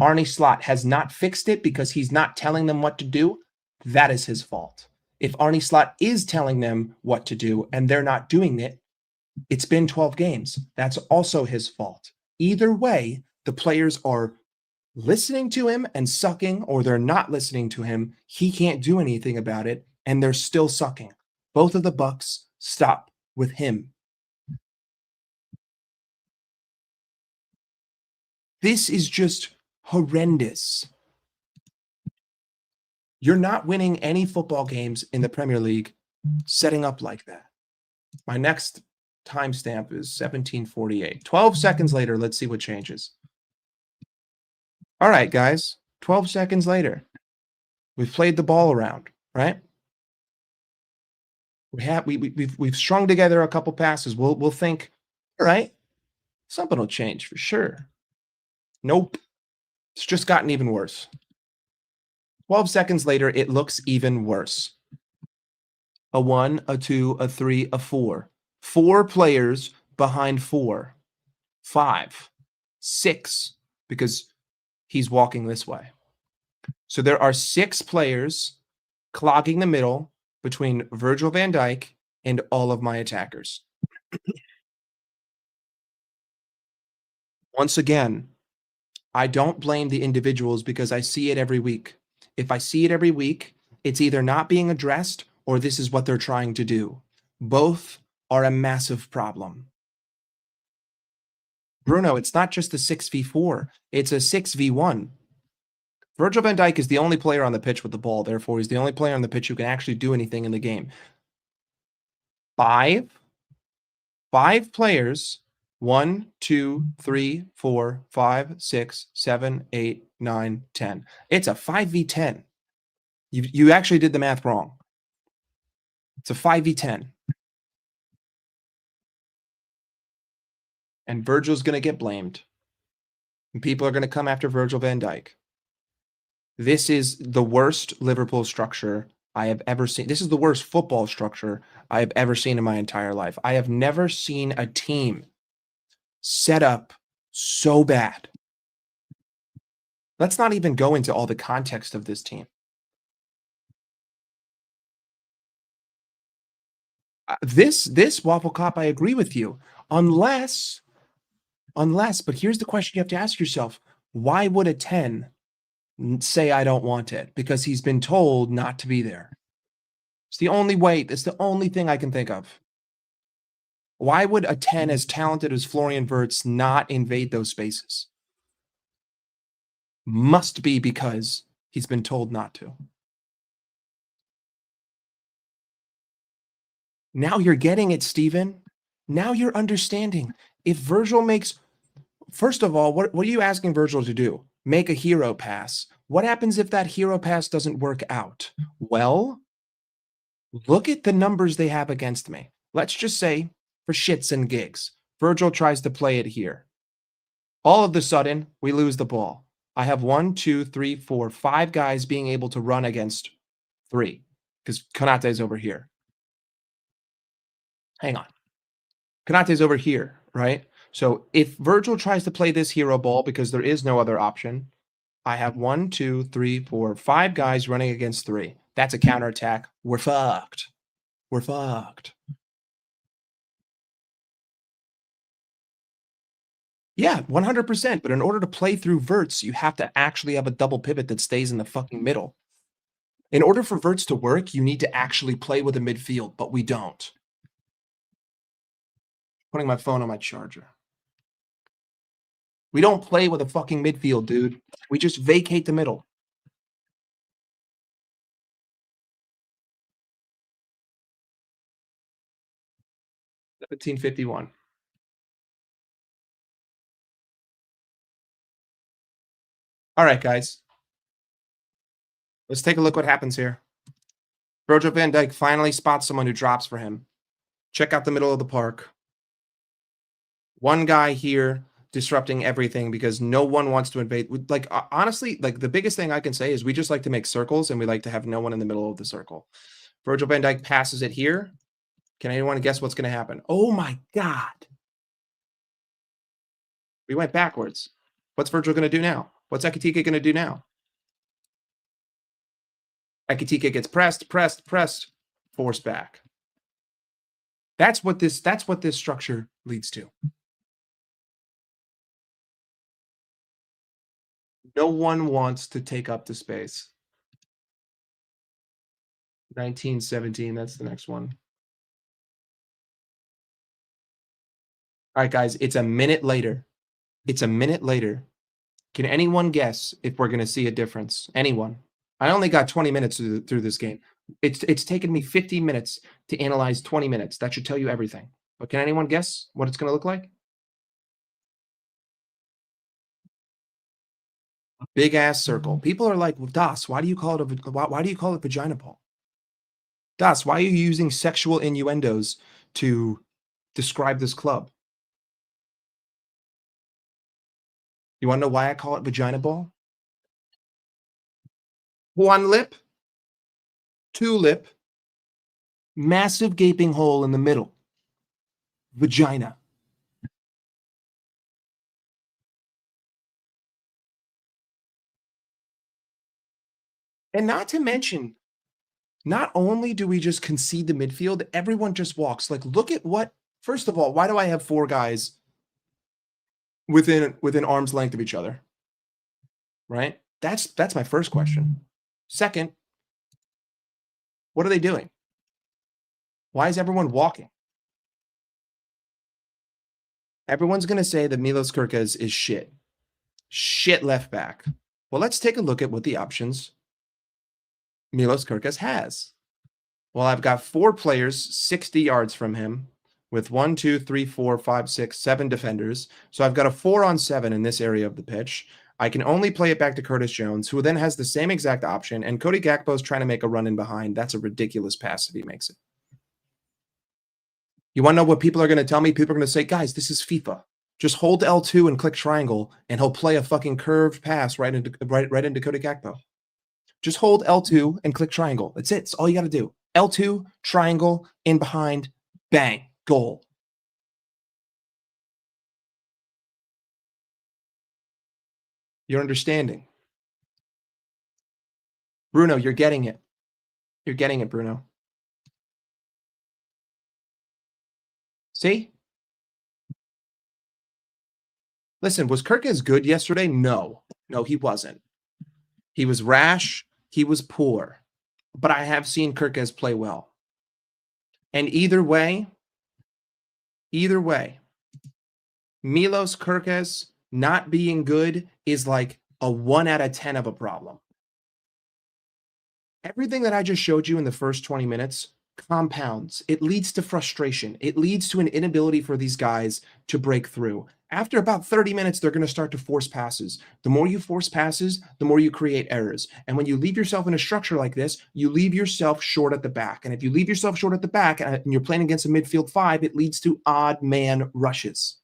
Arne Slot has not fixed it because he's not telling them what to do, that is his fault. If Arne Slot is telling them what to do and they're not doing it, It's been 12 games. That's also his fault. Either way, the players are listening to him and sucking, or they're not listening to him. He can't do anything about it, and they're still sucking. Both of the Bucks stop with him. This is just horrendous. You're not winning any football games in the Premier League setting up like that. My next timestamp is 17:48. 12 seconds later, let's see what changes. All right, guys, 12 seconds later. We've played the ball around, right? We've strung together a couple passes. We'll think, all right, something will change for sure. Nope. It's just gotten even worse. 12 seconds later, it looks even worse. A 1, a 2, a 3, a 4. 4 players behind 4. 5. 6, because he's walking this way. So there are 6 players clogging the middle between Virgil van Dijk and all of my attackers. Once again, I don't blame the individuals because I see it every week. If I see it every week, it's either not being addressed or this is what they're trying to do. Both are a massive problem. Bruno, it's not just a 6v4, it's a 6v1. Virgil van Dijk is the only player on the pitch with the ball. Therefore, he's the only player on the pitch who can actually do anything in the game. 5 players. 1, 2, 3, 4, 5, 6, 7, 8, 9, 10. It's a 5v10. You actually did the math wrong. It's a 5v10. And Virgil's going to get blamed. And people are going to come after Virgil van Dijk. This is the worst Liverpool structure I have ever seen. This is the worst football structure I have ever seen in my entire life. I have never seen a team set up so bad. Let's not even go into all the context of this team. This Waffle Cop, I agree with you. Unless, but here's the question you have to ask yourself. Why would a 10 say I don't want it? Because he's been told not to be there. It's the only way. It's the only thing I can think of. Why would a 10 as talented as Florian Wirtz not invade those spaces? Must be because he's been told not to. Now you're getting it, Steven. Now you're understanding. If Virgil makes, first of all, what are you asking Virgil to do? Make a hero pass. What happens if that hero pass doesn't work out? Well, look at the numbers they have against me. Let's just say, for shits and gigs, Virgil tries to play it here. All of a sudden, we lose the ball. I have 1, 2, 3, 4, 5 guys being able to run against 3 because Konate's over here. Hang on. Konate's over here, right? So if Virgil tries to play this hero ball because there is no other option, I have 1, 2, 3, 4, 5 guys running against 3. That's a counterattack. We're fucked. We're fucked. Yeah, 100%. But in order to play through Wirtz, you have to actually have a double pivot that stays in the fucking middle. In order for Wirtz to work, you need to actually play with a midfield, but we don't. Putting my phone on my charger. We don't play with a fucking midfield, dude. We just vacate the middle. $17.51. All right, guys. Let's take a look what happens here. Virgil van Dijk finally spots someone who drops for him. Check out the middle of the park. One guy here disrupting everything because no one wants to invade. Like, honestly, like the biggest thing I can say is we just like to make circles and we like to have no one in the middle of the circle. Virgil van Dijk passes it here. Can anyone guess what's going to happen? Oh my God. We went backwards. What's Virgil going to do now? What's Ekitike going to do now? Ekitike gets pressed, forced back. That's what this structure leads to. No one wants to take up the space. 1917, that's the next one. All right, guys, it's a minute later. It's a minute later. Can anyone guess if we're going to see a difference? Anyone? I only got 20 minutes through this game. It's taken me 15 minutes to analyze 20 minutes. That should tell you everything. But can anyone guess what it's going to look like? Big ass circle. People are like, well, Das, why do you call it vagina ball? Das, why are you using sexual innuendos to describe this club? You want to know why I call it vagina ball? One lip, two lip, massive gaping hole in the middle. Vagina. And not to mention, not only do we just concede the midfield, everyone just walks. Like, look at what, first of all, why do I have 4 guys within arm's length of each other? Right? That's my first question. Second, what are they doing? Why is everyone walking? Everyone's going to say that Milos Kerkez is shit. Shit left back. Well, let's take a look at what the options Milos Kerkez has. Well, I've got 4 players 60 yards from him with 1, 2, 3, 4, 5, 6, 7 defenders. So I've got a 4-on-7 in this area of the pitch. I can only play it back to Curtis Jones, who then has the same exact option. And Cody Gakpo's trying to make a run in behind. That's a ridiculous pass if he makes it. You want to know what people are going to tell me? People are going to say, guys, this is FIFA. Just hold L2 and click triangle, and he'll play a fucking curved pass right into Cody Gakpo. Just hold L2 and click triangle. That's it. It's all you got to do. L2, triangle, in behind, bang, goal. You're understanding. Bruno, you're getting it. You're getting it, Bruno. See? Listen, was Kerkez good yesterday? No. No, he wasn't. He was rash. He was poor. But I have seen Kerkez play well. And either way, Milos Kerkez not being good is like a 1 out of 10 of a problem. Everything that I just showed you in the first 20 minutes compounds. It leads to frustration. It leads to an inability for these guys to break through. After about 30 minutes, they're going to start to force passes. The more you force passes, the more you create errors. And when you leave yourself in a structure like this, you leave yourself short at the back. And if you leave yourself short at the back and you're playing against a midfield 5, it leads to odd man rushes.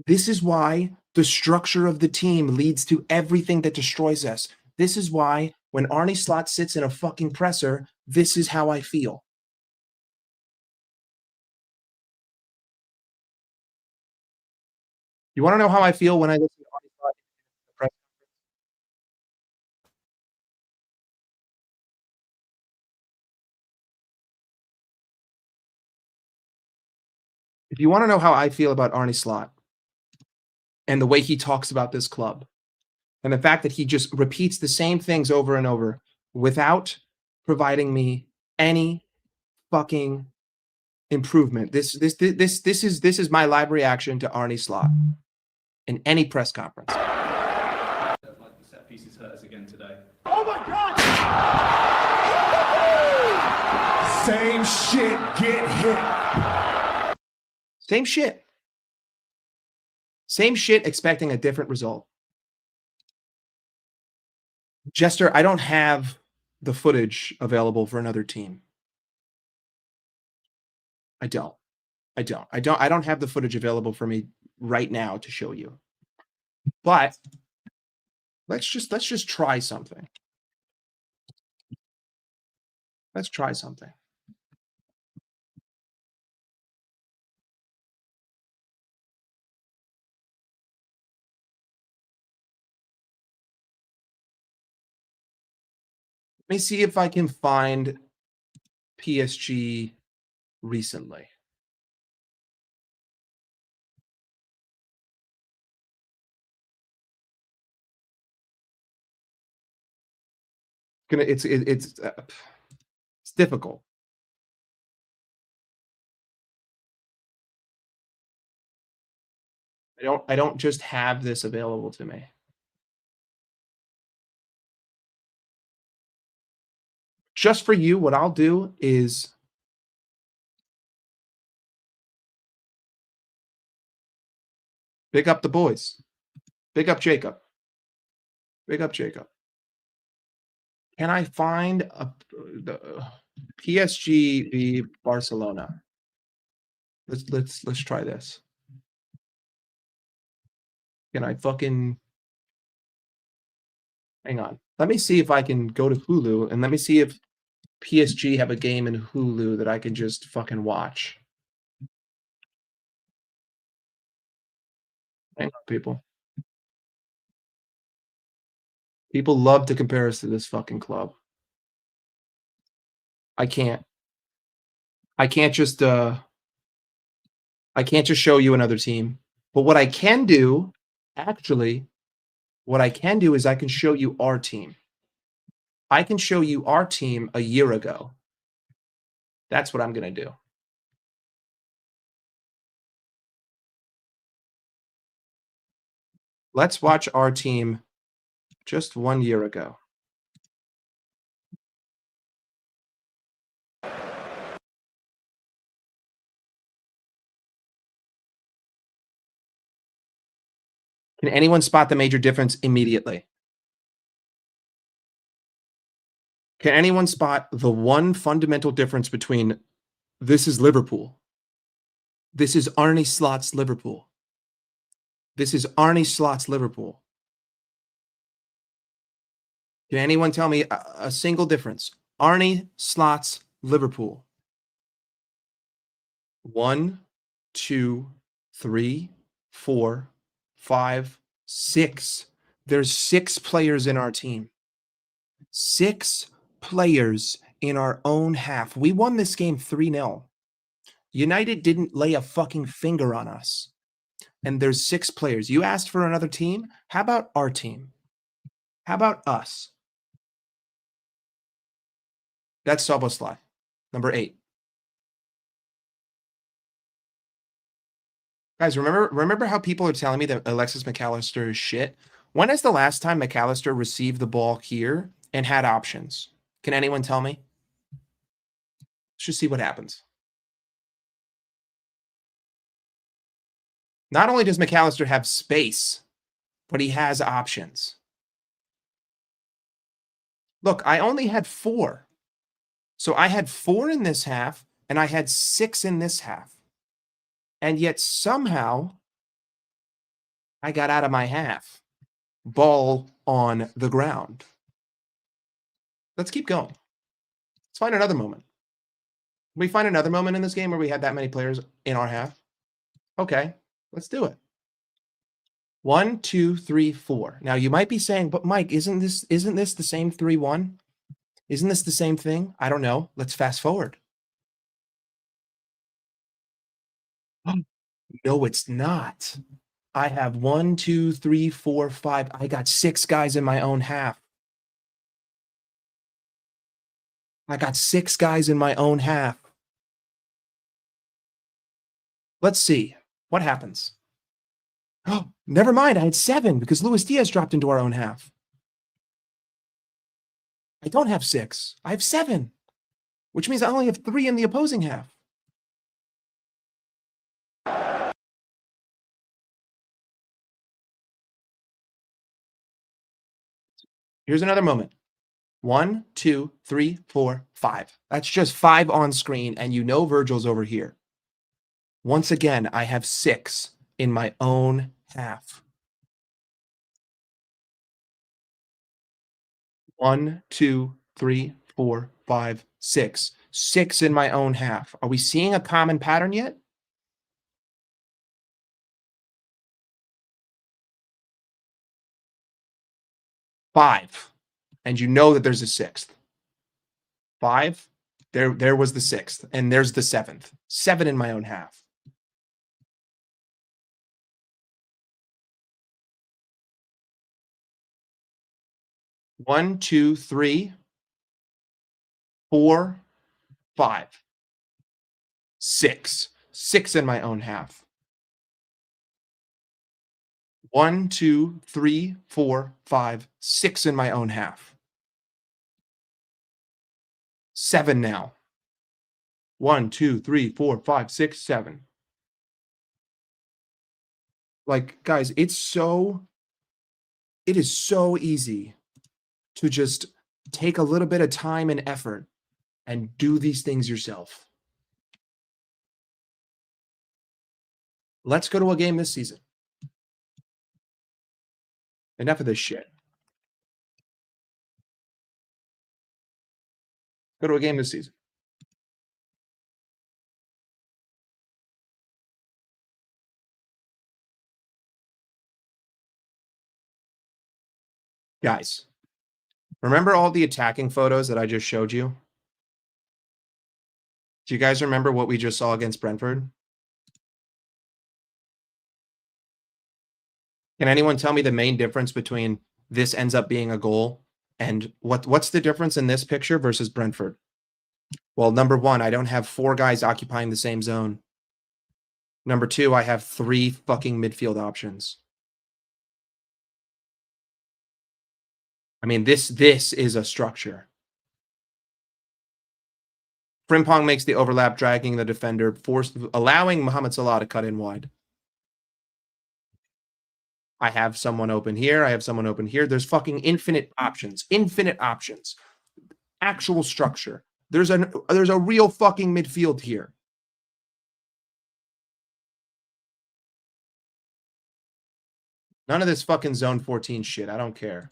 This is why the structure of the team leads to everything that destroys us. This is why when Arne Slot sits in a fucking presser, this is how I feel. You want to know how I feel when I listen to Arne Slot in the press? If you want to know how I feel about Arne Slot and the way he talks about this club and the fact that he just repeats the same things over and over without providing me any fucking improvement. This is my live reaction to Arne Slot in any press conference. Like the set pieces hurt us again today. Oh my God! Same shit, get hit. Same shit. Same shit, expecting a different result. Jester, I don't have the footage available for another team. I don't have the footage available for me right now to show you. But let's just try something. Let's try something. Let me see if I can find PSG recently. It's difficult. I don't just have this available to me. Just for you, what I'll do is pick up the boys. Pick up Jacob. Pick up Jacob. Can I find the PSG v Barcelona? Let's try this. Can I fucking hang on? Let me see if I can go to Hulu and let me see if PSG have a game in Hulu that I can just fucking watch. Hang on, people. People love to compare us to this fucking club. I can't just show you another team. But what I can do, actually, what I can do is I can show you our team. I can show you our team a year ago. That's what I'm going to do. Let's watch our team just 1 year ago. Can anyone spot the major difference immediately? Can anyone spot the one fundamental difference between this is Liverpool? This is Arne Slot's Liverpool. This is Arne Slot's Liverpool. Can anyone tell me a single difference? Arne Slot's Liverpool. 1, 2, 3, 4, 5, 6. There's 6 players in our team. 6 players in our own half. We won this game 3-0. United didn't lay a fucking finger on us. And there's 6 players. You asked for another team? How about our team? How about us? That's Soboslai, number 8. Guys, remember how people are telling me that Alexis McAllister is shit? When is the last time McAllister received the ball here and had options? Can anyone tell me? Let's just see what happens. Not only does McAllister have space, but he has options. Look, I only had 4. So I had 4 in this half, and I had 6 in this half. And yet somehow I got out of my half. Ball on the ground. Let's keep going. Let's find another moment. Can we find another moment in this game where we had that many players in our half? Okay, let's do it. 1, 2, 3, 4. Now you might be saying, but Mike, isn't this the same 3-1? Isn't this the same thing? I don't know. Let's fast forward. No, it's not. I have 1, 2, 3, 4, 5. I got 6 guys in my own half. I got 6 guys in my own half. Let's see what happens. Oh, never mind. I had 7 because Luis Diaz dropped into our own half. I don't have 6. I have 7, which means I only have 3 in the opposing half. Here's another moment. 1, 2, 3, 4, 5. That's just 5 on screen, and you know Virgil's over here. Once again, I have 6 in my own half. 1, 2, 3, 4, 5, 6. 6 in my own half. Are we seeing a common pattern yet? Five. And you know that there's a 6th. 5. There was the 6th, and there's the 7th. 7 in my own half. One, 2, 3, 4, 5, 6. 6 in my own half. 1, 2, 3, 4, 5, 6 in my own half. 7 now. 1, 2, 3, 4, 5, 6, 7. Like, guys, it is so easy to just take a little bit of time and effort and do these things yourself. Let's go to a game this season. Enough of this shit. Go to a game this season. Guys, remember all the attacking photos that I just showed you? Do you guys remember what we just saw against Brentford? Can anyone tell me the main difference between this ends up being a goal and what's the difference in this picture versus Brentford? Well, number 1, I don't have 4 guys occupying the same zone. Number 2, I have 3 fucking midfield options. I mean, this is a structure. Frimpong makes the overlap, dragging the defender, allowing Mohamed Salah to cut in wide. I have someone open here. I have someone open here. There's fucking infinite options. Infinite options. Actual structure. There's a real fucking midfield here. None of this fucking zone 14 shit. I don't care.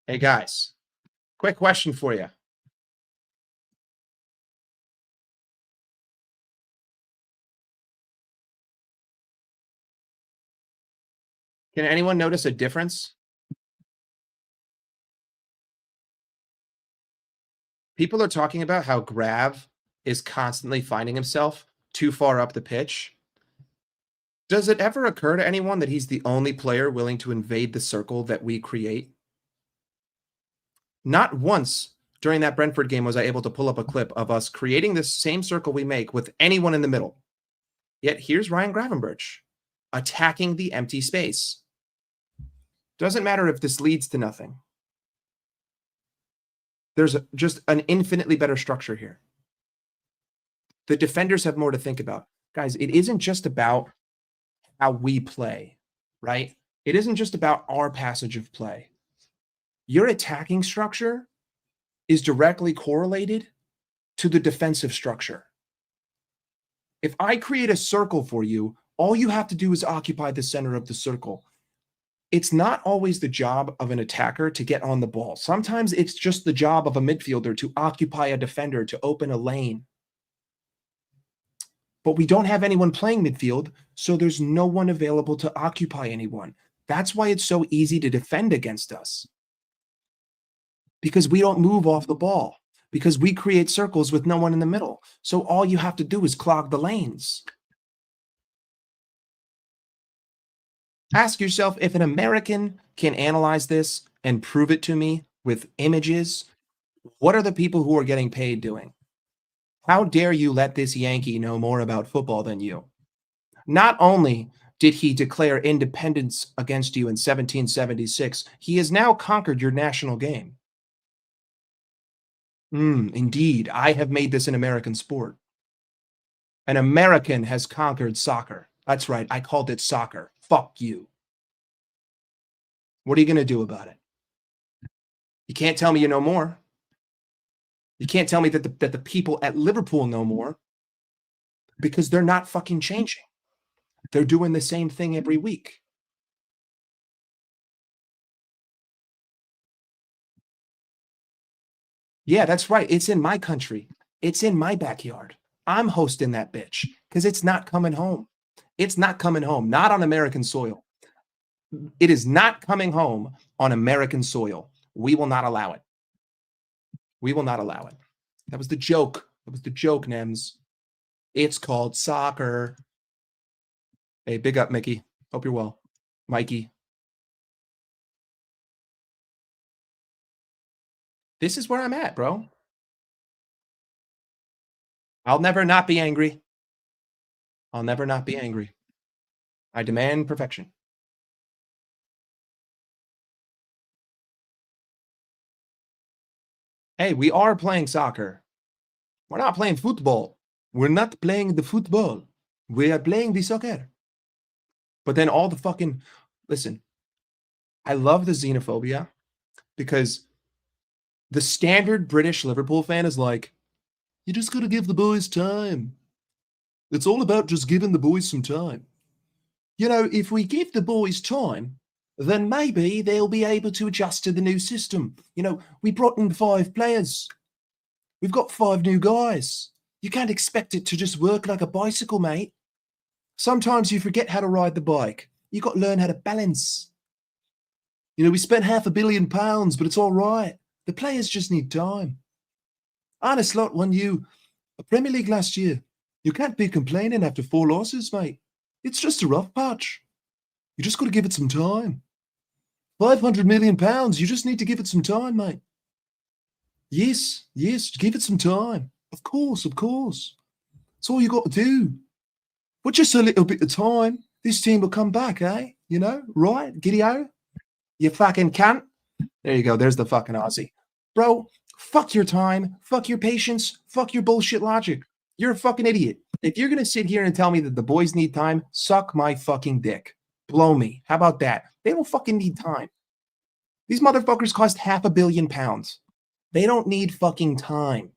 Hey guys, quick question for you. Can anyone notice a difference? People are talking about how Grav is constantly finding himself too far up the pitch. Does it ever occur to anyone that he's the only player willing to invade the circle that we create? Not once during that Brentford game was I able to pull up a clip of us creating this same circle we make with anyone in the middle. Yet here's Ryan Gravenberch attacking the empty space. Doesn't matter if this leads to nothing. There's just an infinitely better structure here. The defenders have more to think about. Guys, it isn't just about how we play, right? It isn't just about our passage of play. Your attacking structure is directly correlated to the defensive structure. If I create a circle for you, all you have to do is occupy the center of the circle. It's not always the job of an attacker to get on the ball. Sometimes it's just the job of a midfielder to occupy a defender, to open a lane. But we don't have anyone playing midfield, so there's no one available to occupy anyone. That's why it's so easy to defend against us. Because we don't move off the ball. Because we create circles with no one in the middle. So all you have to do is clog the lanes. Ask yourself, if an American can analyze this and prove it to me with images, what are the people who are getting paid doing? How dare you let this Yankee know more about football than you? Not only did he declare independence against you in 1776, he has now conquered your national game. Indeed, I have made this an American sport. An American has conquered soccer. That's right, I called it soccer. Fuck you. What are you going to do about it? You can't tell me you know more. You can't tell me that the people at Liverpool know more, because they're not fucking changing. They're doing the same thing every week. Yeah, that's right. It's in my country. It's in my backyard. I'm hosting that bitch because it's not coming home. It's not coming home. Not on American soil. It is not coming home on American soil. We will not allow it. We will not allow it. That was the joke. That was the joke, Nems. It's called soccer. Hey, big up, Mickey. Hope you're well. Mikey. This is where I'm at, bro. I'll never not be angry. I'll never not be angry. I demand perfection. Hey, we are playing soccer. We're not playing football. We're not playing the football. We are playing the soccer. But then all the fucking... Listen, I love the xenophobia because the standard British Liverpool fan is like, you just got to give the boys time. It's all about just giving the boys some time. You know, if we give the boys time, then maybe they'll be able to adjust to the new system. You know, we brought in 5 players. We've got 5 new guys. You can't expect it to just work like a bicycle, mate. Sometimes you forget how to ride the bike. You got to learn how to balance. You know, we spent £500 million, but it's all right. The players just need time. Arne Slot won you a Premier League last year. You can't be complaining after 4 losses, mate. It's just a rough patch. You just got to give it some time. £500 million, you just need to give it some time, mate. Yes, give it some time. Of course. That's all you got to do. But just a little bit of time, this team will come back, eh? You know, right? Giddy-o? You fucking cunt. There you go. There's the fucking Aussie. Bro, fuck your time. Fuck your patience. Fuck your bullshit logic. You're a fucking idiot. If you're going to sit here and tell me that the boys need time, suck my fucking dick. Blow me. How about that? They don't fucking need time. These motherfuckers cost £500 million. They don't need fucking time.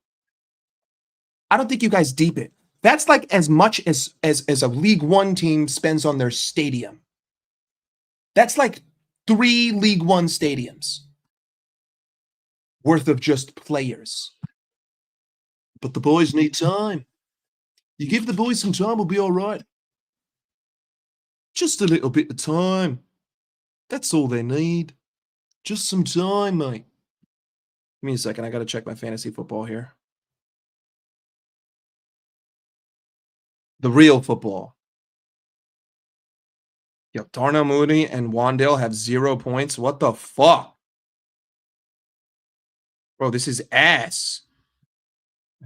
I don't think you guys deep it. That's like as much as a League One team spends on their stadium. That's like 3 League One stadiums worth of just players. But the boys need time. You give the boys some time, we'll be all right. Just a little bit of time. That's all they need. Just some time, mate. Give me a second. I got to check my fantasy football here. The real football. Yo, Darnell Mooney and Wandale have 0 points. What the fuck? Bro, this is ass.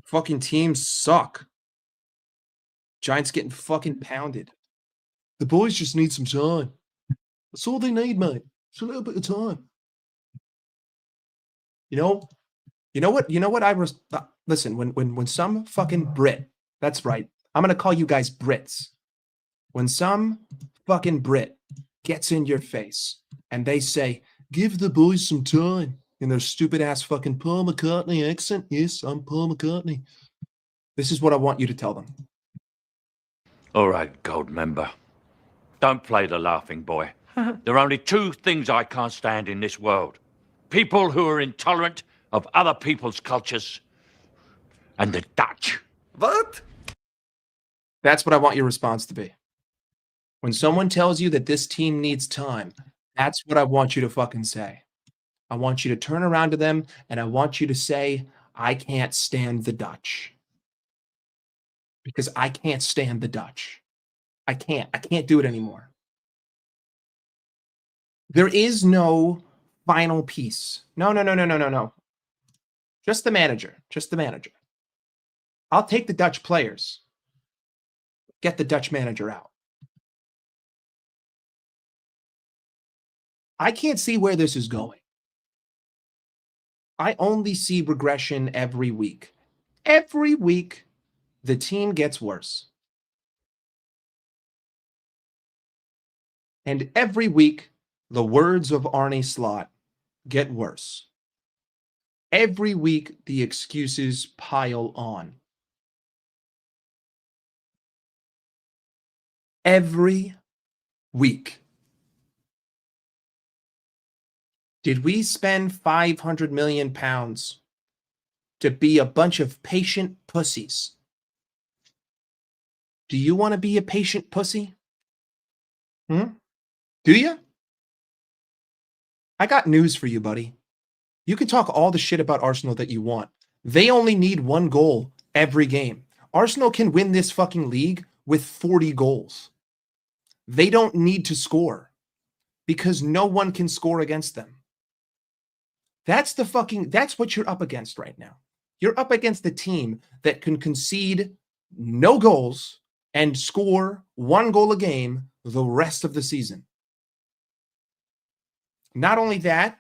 Fucking teams suck. Giants getting fucking pounded. The boys just need some time. That's all they need, mate. Just a little bit of time. You know what? Listen, when some fucking Brit, that's right, I'm gonna call you guys Brits. When some fucking Brit gets in your face and they say, give the boys some time in their stupid ass fucking Paul McCartney accent. Yes, I'm Paul McCartney. This is what I want you to tell them. All right, gold member. Don't play the laughing boy. There are only 2 things I can't stand in this world. People who are intolerant of other people's cultures and the Dutch. What? That's what I want your response to be. When someone tells you that this team needs time, that's what I want you to fucking say. I want you to turn around to them and I want you to say, I can't stand the Dutch. Because I can't stand the Dutch. I can't do it anymore. There is no final piece. No. Just the manager. I'll take the Dutch players. Get the Dutch manager out. I can't see where this is going. I only see regression every week. Every week, the team gets worse. And every week, the words of Arne Slot get worse. Every week, the excuses pile on. Every week. Did we spend £500 million to be a bunch of patient pussies? Do you want to be a patient pussy? Do you? I got news for you, buddy. You can talk all the shit about Arsenal that you want. They only need 1 goal every game. Arsenal can win this fucking league with 40 goals. They don't need to score because no one can score against them. That's what you're up against right now. You're up against the team that can concede no goals and score 1 goal a game the rest of the season. Not only that,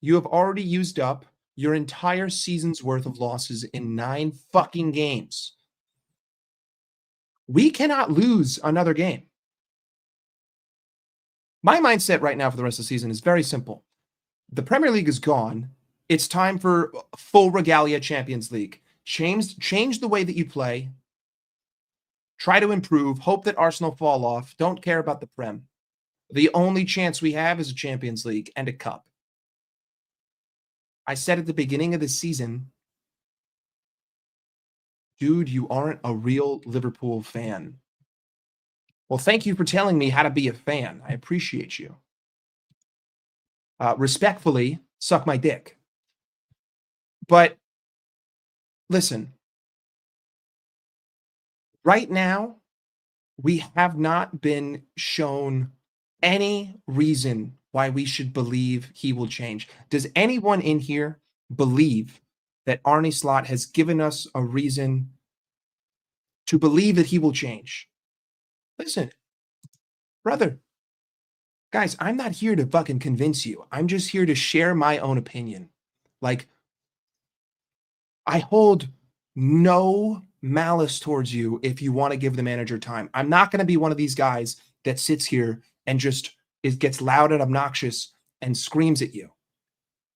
you have already used up your entire season's worth of losses in 9 fucking games. We cannot lose another game. My mindset right now for the rest of the season is very simple. The Premier League is gone. It's time for full regalia Champions League. Change the way that you play. Try to improve. Hope that Arsenal fall off. Don't care about the Prem. The only chance we have is a Champions League and a cup. I said at the beginning of the season, dude, you aren't a real Liverpool fan. Well, thank you for telling me how to be a fan. I appreciate you. Respectfully, suck my dick. But listen, right now, we have not been shown any reason why we should believe he will change. Does anyone in here believe that Arne Slot has given us a reason to believe that he will change? Listen, brother, guys, I'm not here to fucking convince you. I'm just here to share my own opinion. Like, I hold no malice towards you if you want to give the manager time. I'm not going to be one of these guys that sits here and just gets loud and obnoxious and screams at you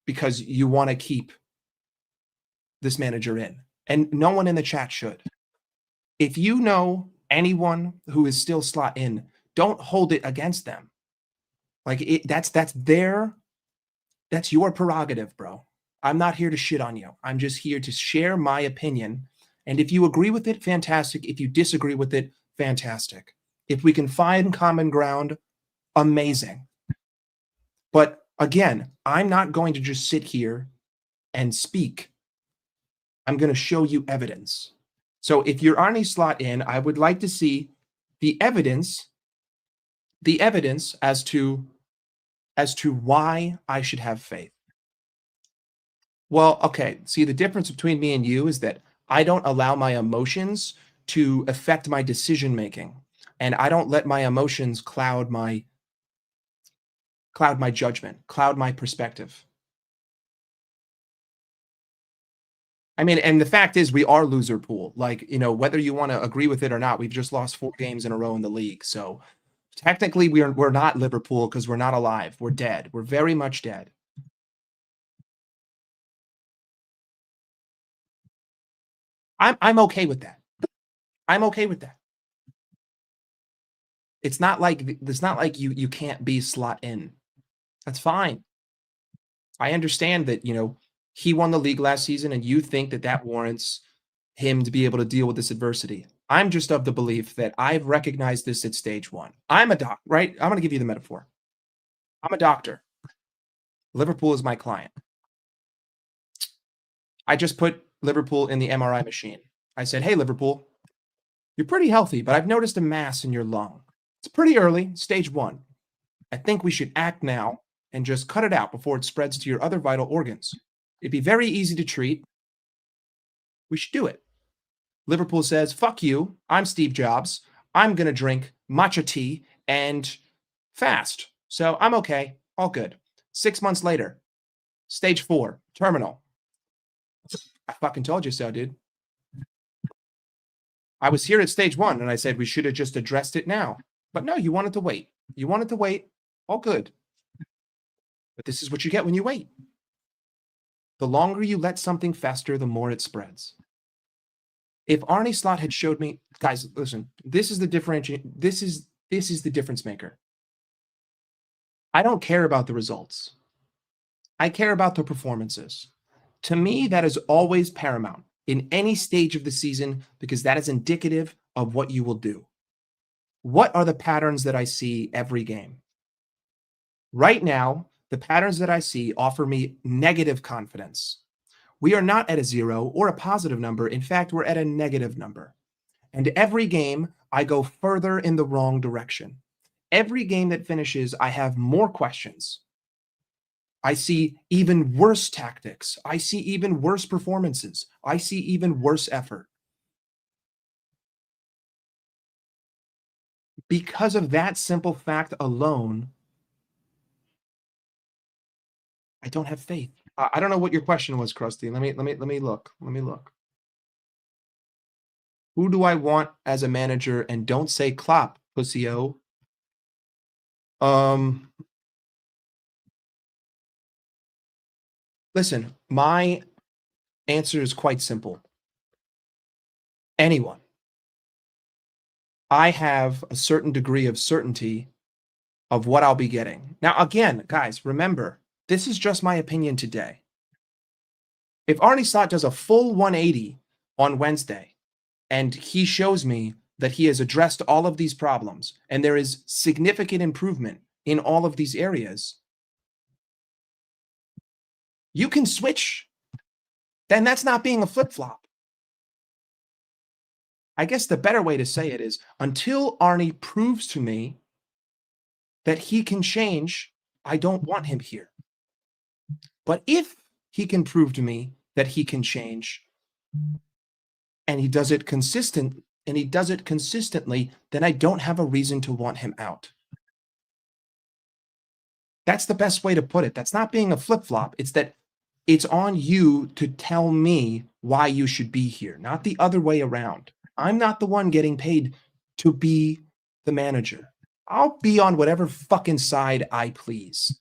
because you want to keep this manager in. And no one in the chat should. If you know anyone who is still Slot in, don't hold it against them. Like that's your prerogative, bro. I'm not here to shit on you. I'm just here to share my opinion. And if you agree with it, fantastic. If you disagree with it, fantastic. If we can find common ground, amazing. But again, I'm not going to just sit here and speak. I'm going to show you evidence. So if you're Arne Slot in, I would like to see the evidence as to why I should have faith. Well, okay. See, the difference between me and you is that I don't allow my emotions to affect my decision making, and I don't let my emotions cloud my judgment, cloud my perspective. I mean, and the fact is we are Loserpool. Like, you know, whether you want to agree with it or not, we've just lost 4 games in a row in the league. So technically we're not Liverpool because we're not alive. We're dead. We're very much dead. I'm okay with that. I'm okay with that. It's not like you can't be Slot in. That's fine. I understand that, you know, he won the league last season and you think that warrants him to be able to deal with this adversity. I'm just of the belief that I've recognized this at stage 1. I'm a doc, right? I'm going to give you the metaphor. I'm a doctor. Liverpool is my client. I just put Liverpool in the MRI machine. I said, hey, Liverpool, you're pretty healthy, but I've noticed a mass in your lung. It's pretty early, stage 1. I think we should act now and just cut it out before it spreads to your other vital organs. It'd be very easy to treat. We should do it. Liverpool says, fuck you. I'm Steve Jobs. I'm going to drink matcha tea and fast. So I'm okay. All good. 6 months later, stage 4, terminal. I fucking told you so, dude. I was here at stage 1 and I said we should have just addressed it now. But no, you wanted to wait. You wanted to wait. All good. But this is what you get when you wait. The longer you let something fester, the more it spreads. If Arne Slot had showed me, guys, listen, this is the difference maker. I don't care about the results. I care about the performances. To me, that is always paramount in any stage of the season because that is indicative of what you will do. What are the patterns that I see every game? Right now, the patterns that I see offer me negative confidence. We are not at a 0 or a positive number. In fact, we're at a negative number. And every game, I go further in the wrong direction. Every game that finishes, I have more questions. I see even worse tactics. I see even worse performances. I see even worse effort. Because of that simple fact alone, I don't have faith. I don't know what your question was, Krusty. Let me look. Let me look. Who do I want as a manager? And don't say Klopp, pussy-o. Listen, my answer is quite simple. Anyone. I have a certain degree of certainty of what I'll be getting. Now, again, guys, remember, this is just my opinion today. If Arne Slot does a full 180 on Wednesday, and he shows me that he has addressed all of these problems, and there is significant improvement in all of these areas, you can switch. Then that's not being a flip-flop. I guess the better way to say it is, until Arne proves to me that he can change, I don't want him here. But if he can prove to me that he can change, and he does it consistently, then I don't have a reason to want him out. That's the best way to put it. That's not being a flip-flop. It's that it's on you to tell me why you should be here, not the other way around. I'm not the one getting paid to be the manager. I'll be on whatever fucking side I please.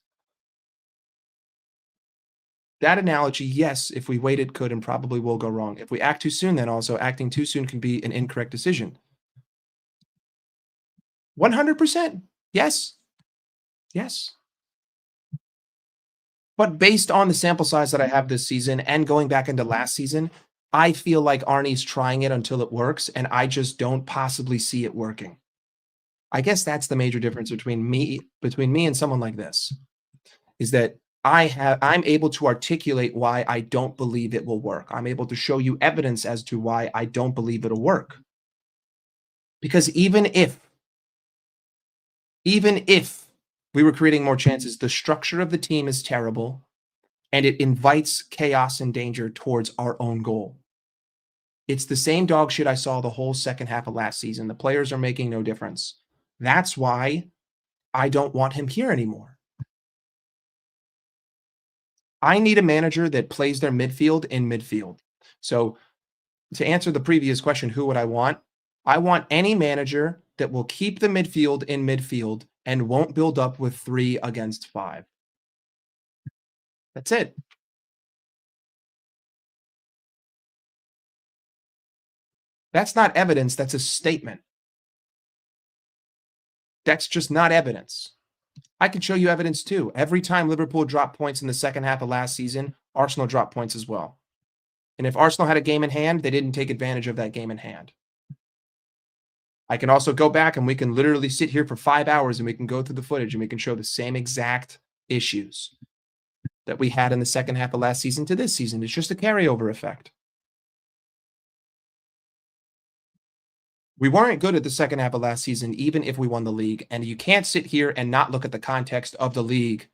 That analogy, yes, if we wait, it could and probably will go wrong. If we act too soon, then also acting too soon can be an incorrect decision. 100%. Yes. Yes. But based on the sample size that I have this season and going back into last season, I feel like Arnie's trying it until it works, and I just don't possibly see it working. I guess that's the major difference between me and someone like this, is that I'm able to articulate why I don't believe it will work. I'm able to show you evidence as to why I don't believe it'll work. Because even if we were creating more chances, the structure of the team is terrible, and it invites chaos and danger towards our own goal. It's the same dog shit I saw the whole second half of last season. The players are making no difference. That's why I don't want him here anymore. I need a manager that plays their midfield in midfield. So to answer the previous question, who would I want? I want any manager that will keep the midfield in midfield and won't build up with 3 against 5. That's it. That's not evidence. That's a statement. That's just not evidence. I could show you evidence too. Every time Liverpool dropped points in the second half of last season, Arsenal dropped points as well. And if Arsenal had a game in hand, they didn't take advantage of that game in hand. I can also go back and we can literally sit here for 5 hours and we can go through the footage and we can show the same exact issues that we had in the second half of last season to this season. It's just a carryover effect. We weren't good at the second half of last season, even if we won the league. And you can't sit here and not look at the context of the league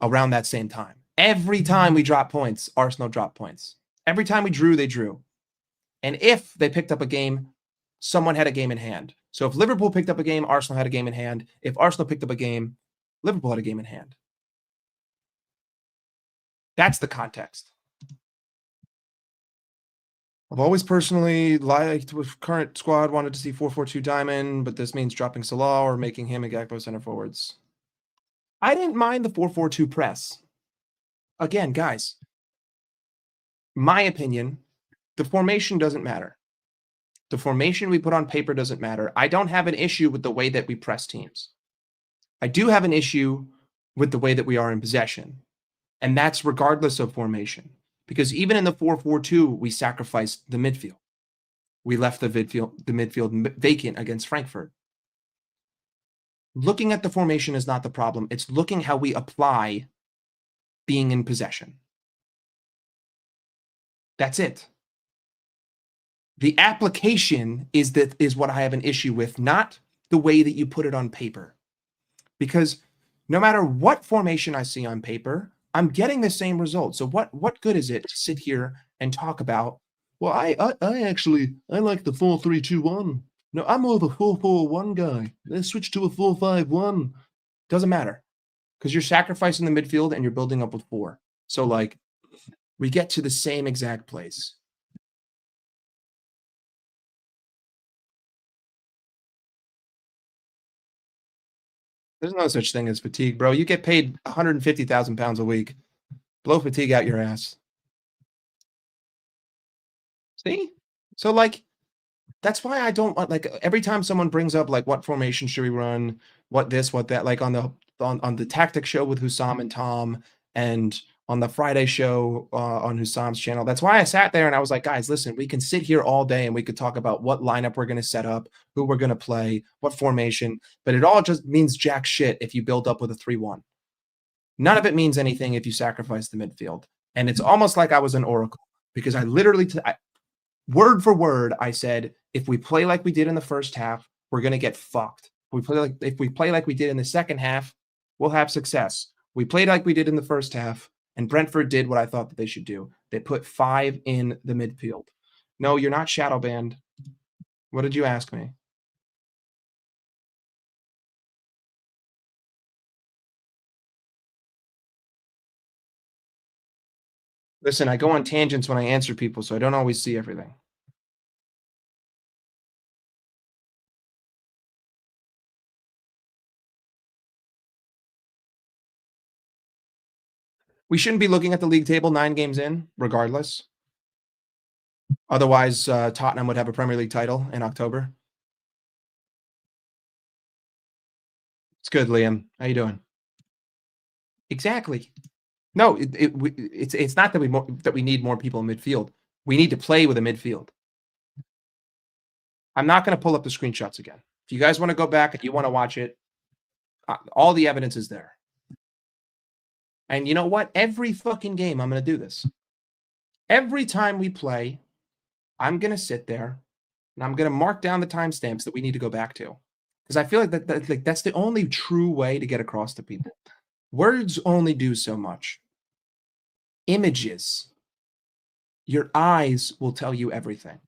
around that same time. Every time we dropped points, Arsenal dropped points. Every time we drew, they drew. And if they picked up a game, someone had a game in hand. So if Liverpool picked up a game, Arsenal had a game in hand. If Arsenal picked up a game, Liverpool had a game in hand. That's the context. I've always personally liked with current squad, wanted to see 4-4-2 diamond, but this means dropping Salah or making him and Gakpo center forwards. I didn't mind the 4-4-2 press. Again, guys, my opinion, the formation doesn't matter. The formation we put on paper doesn't matter. I don't have an issue with the way that we press teams. I do have an issue with the way that we are in possession, and that's regardless of formation. Because even in the 4-4-2, we sacrificed the midfield. We left the midfield vacant against Frankfurt. Looking at the formation is not the problem. It's looking how we apply being in possession. That's it. The application is what I have an issue with, not the way that you put it on paper. Because no matter what formation I see on paper, I'm getting the same result. So what good is it to sit here and talk about, well, I actually like the 4-3-2-1. No, I'm more of a 4-4-1 guy. Let's switch to a 4-5-1. Doesn't matter. Because you're sacrificing the midfield and you're building up with 4. So like we get to the same exact place. There's no such thing as fatigue, bro. You get paid 150,000 pounds a week. Blow fatigue out your ass. See? So like, that's why I don't want, like, every time someone brings up like what formation should we run, what this, what that, like on the tactic show with Hussam and Tom, and on the Friday show on Hussam's channel. That's why I sat there and I was like, guys, listen, we can sit here all day and we could talk about what lineup we're going to set up, who we're going to play, what formation, but it all just means jack shit if you build up with a 3-1. None of it means anything if you sacrifice the midfield. And it's almost like I was an oracle, because I literally, word for word, I said, if we play like we did in the first half, we're going to get fucked. If we play like we did in the second half, we'll have success. We played like we did in the first half, and Brentford did what I thought that they should do. They put 5 in the midfield. No, you're not shadow banned. What did you ask me? Listen, I go on tangents when I answer people, so I don't always see everything. We shouldn't be looking at the league table 9 games in, regardless. Otherwise, Tottenham would have a Premier League title in October. It's good, Liam. How you doing? Exactly. No, it's not that we need more people in midfield. We need to play with a midfield. I'm not going to pull up the screenshots again. If you guys want to go back and you want to watch it, all the evidence is there. And you know what? Every fucking game, I'm going to do this. Every time we play, I'm going to sit there and I'm going to mark down the timestamps that we need to go back to. Because I feel like that's the only true way to get across to people. Words only do so much. Images. Your eyes will tell you everything.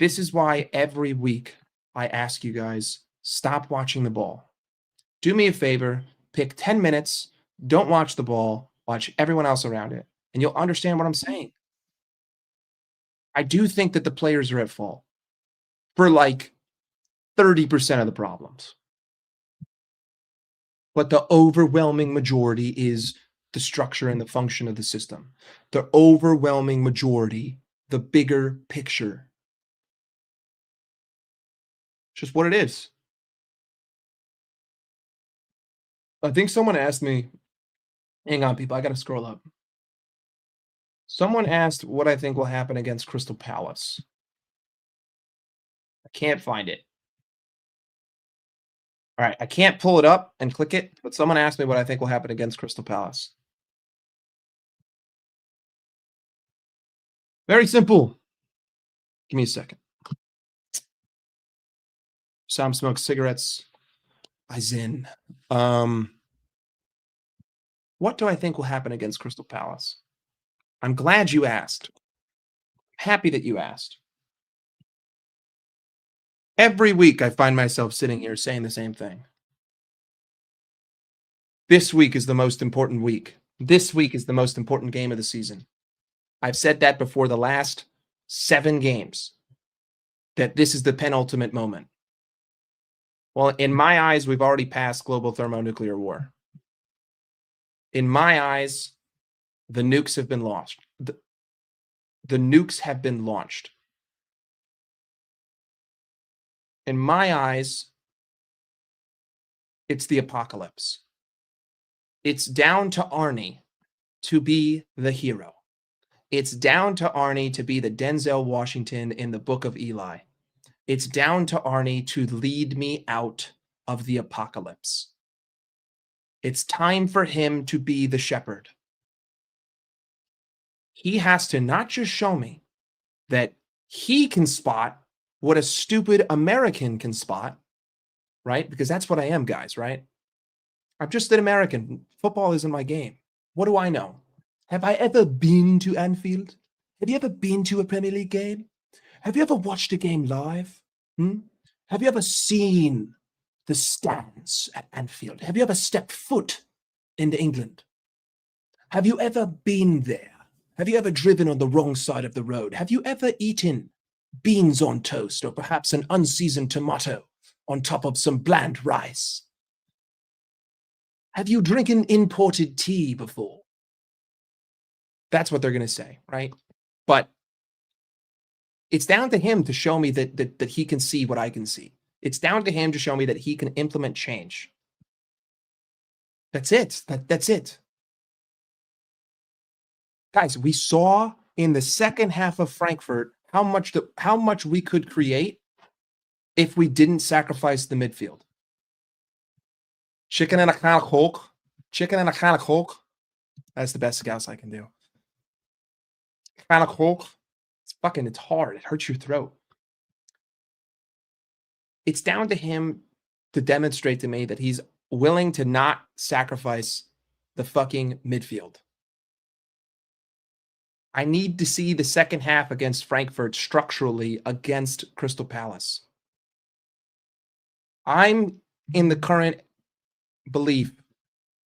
This is why every week I ask you guys, stop watching the ball. Do me a favor, pick 10 minutes, don't watch the ball, watch everyone else around it, and you'll understand what I'm saying. I do think that the players are at fault for like 30% of the problems. But the overwhelming majority is the structure and the function of the system. The overwhelming majority, the bigger picture. It's just what it is. I think someone asked me, hang on, people, I got to scroll up. Someone asked what I think will happen against Crystal Palace. I can't find it. All right, I can't pull it up and click it, but someone asked me what I think will happen against Crystal Palace. Very simple. Give me a second. Sam smokes cigarettes. I zin. What do I think will happen against Crystal Palace? I'm glad you asked. Happy that you asked. Every week I find myself sitting here saying the same thing. This week is the most important week. This week is the most important game of the season. I've said that before the last 7 games, that this is the penultimate moment. Well, in my eyes, we've already passed global thermonuclear war. In my eyes, the nukes have been launched. The nukes have been launched. In my eyes, it's the apocalypse. It's down to Arne to be the hero. It's down to Arne to be the Denzel Washington in the Book of Eli. It's down to Arne to lead me out of the apocalypse. It's time for him to be the shepherd. He has to not just show me that he can spot what a stupid American can spot, right? Because that's what I am, guys, right? I'm just an American. Football isn't my game. What do I know? Have I ever been to Anfield? Have you ever been to a Premier League game? Have you ever watched a game live? Have you ever seen the stands at Anfield? Have you ever stepped foot into England? Have you ever been there? Have you ever driven on the wrong side of the road? Have you ever eaten beans on toast or perhaps an unseasoned tomato on top of some bland rice? Have you drinking imported tea before? That's what they're going to say, right? But it's down to him to show me that he can see what I can see. It's down to him to show me that he can implement change. That's it. That's it. Guys, we saw in the second half of Frankfurt how much we could create if we didn't sacrifice the midfield. Chicken and a can of Coke. Chicken and a can of Coke. That's the best Scouse I can do. Can of Coke. It's hard. It hurts your throat. It's down to him to demonstrate to me that he's willing to not sacrifice the fucking midfield. I need to see the second half against Frankfurt structurally against Crystal Palace. I'm in the current belief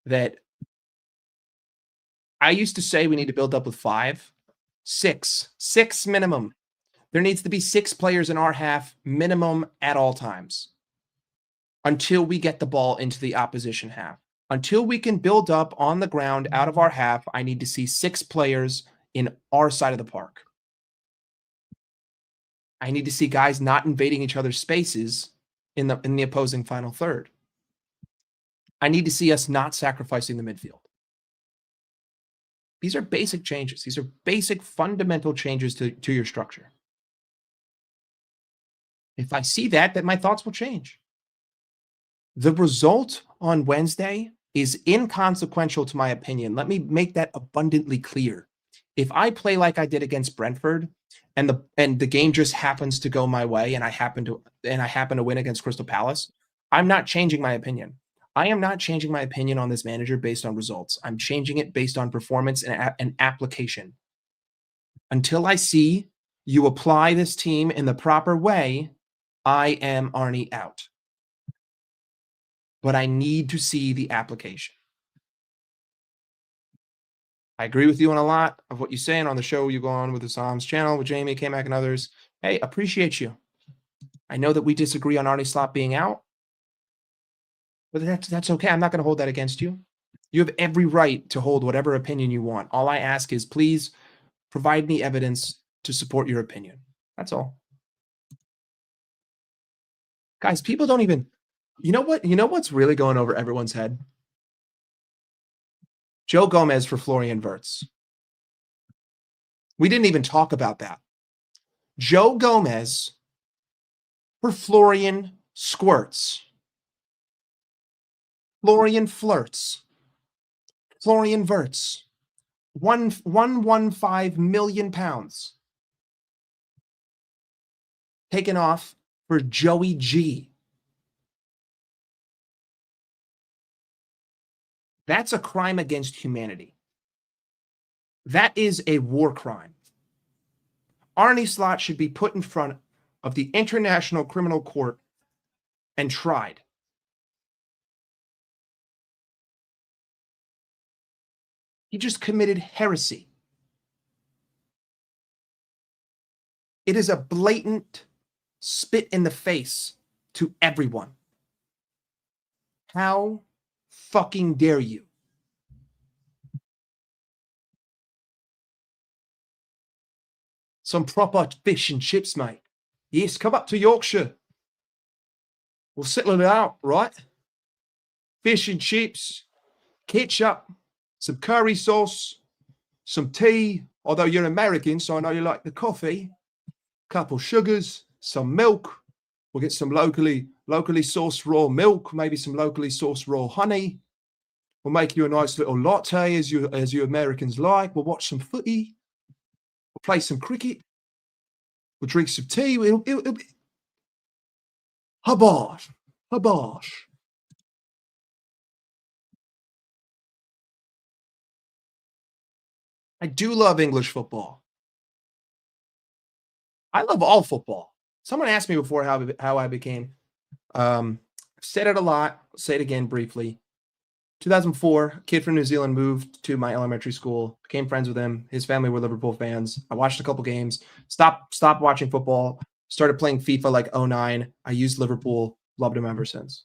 that I used to say we need to build up with 5, 6 minimum. There needs to be 6 players in our half minimum at all times until we get the ball into the opposition half. Until we can build up on the ground out of our half, I need to see 6 players in our side of the park. I need to see guys not invading each other's spaces in the opposing final third. I need to see us not sacrificing the midfield. These are basic changes. These are basic fundamental changes to your structure. If I see that my thoughts will change. The result on Wednesday is inconsequential to my opinion. Let me make that abundantly clear. If I play like I did against Brentford and the game just happens to go my way and I happen to win against Crystal Palace, I'm not changing my opinion. I am not changing my opinion on this manager based on results. I'm changing it based on performance and application. Until I see you apply this team in the proper way, I am Arne out. But I need to see the application. I agree with you on a lot of what you're saying on the show you go on with the Psalms channel, with Jamie, K-Mac, and others. Hey, appreciate you. I know that we disagree on Arne Slot being out, but that's okay. I'm not going to hold that against you. You have every right to hold whatever opinion you want. All I ask is please provide me evidence to support your opinion. That's all. Guys, people don't even... You know what's really going over everyone's head? Joe Gomez for Florian Wirtz. We didn't even talk about that. Joe Gomez for Florian Squirts. Florian Flirts. Florian Wirtz. 115 million pounds. Taken off for Joey G. That's a crime against humanity. That is a war crime. Arne Slot should be put in front of the International Criminal Court and tried. He just committed heresy. It is a blatant spit in the face to everyone. How fucking dare you? Some proper fish and chips, mate. Yes, come up to Yorkshire. We'll settle it out, right? Fish and chips, ketchup, some curry sauce, some tea, although you're American, so I know you like the coffee, couple sugars, some milk. We'll get some locally sourced raw milk, maybe some locally sourced raw honey. We'll make you a nice little latte as you Americans like. We'll watch some footy. We'll play some cricket. We'll drink some tea. It'll be habosh. Habosh. I do love English football. I love all football. Someone asked me before how I became. I've said it a lot. I'll say it again briefly. 2004, a kid from New Zealand moved to my elementary school, became friends with him. His family were Liverpool fans. I watched a couple games, stopped watching football, started playing FIFA like 09. I used Liverpool, loved him ever since.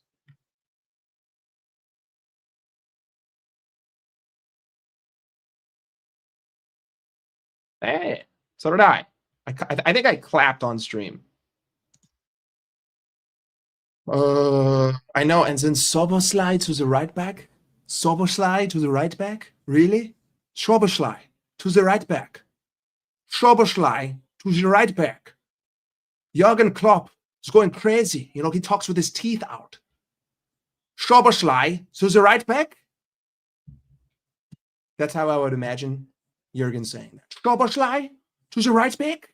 Hey, so did I. I think I clapped on stream. I know, and then Soboslai to the right back. Soboslai to the right back? Really? Soboslai to the right back. Soboslai to the right back. Jurgen Klopp is going crazy. You know, he talks with his teeth out. Soboslai to the right back? That's how I would imagine Jurgen saying that. Soboslai to the right back?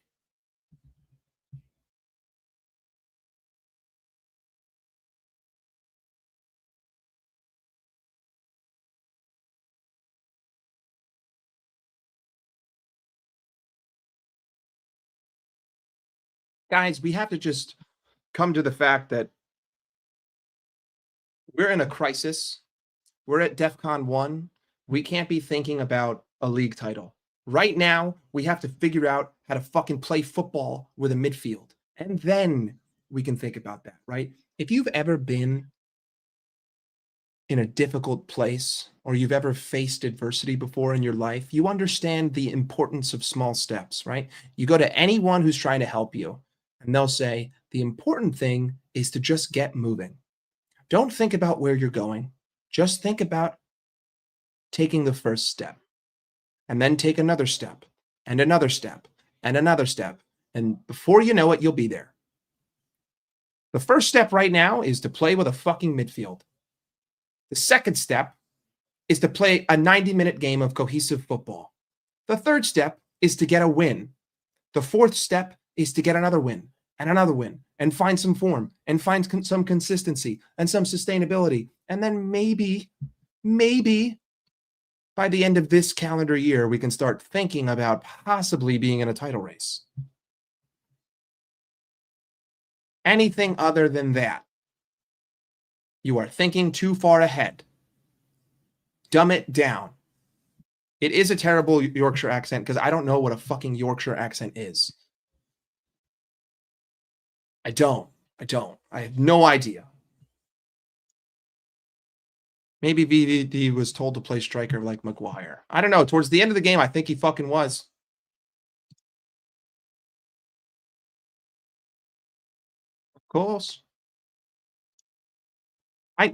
Guys, we have to just come to the fact that we're in a crisis. We're at DEFCON 1. We can't be thinking about a league title. Right now, we have to figure out how to fucking play football with a midfield. And then we can think about that, right? If you've ever been in a difficult place or you've ever faced adversity before in your life, you understand the importance of small steps, right? You go to anyone who's trying to help you, and they'll say, the important thing is to just get moving. Don't think about where you're going. Just think about taking the first step. And then take another step, and another step, and another step. And before you know it, you'll be there. The first step right now is to play with a fucking midfield. The second step is to play a 90-minute game of cohesive football. The third step is to get a win. The fourth step is to get another win and find some form and find some consistency and some sustainability. And then maybe by the end of this calendar year, we can start thinking about possibly being in a title race. Anything other than that, you are thinking too far ahead. Dumb it down. It is a terrible Yorkshire accent because I don't know what a fucking Yorkshire accent is. I don't. I have no idea. Maybe VVD was told to play striker like Maguire. I don't know. Towards the end of the game, I think he fucking was. Of course.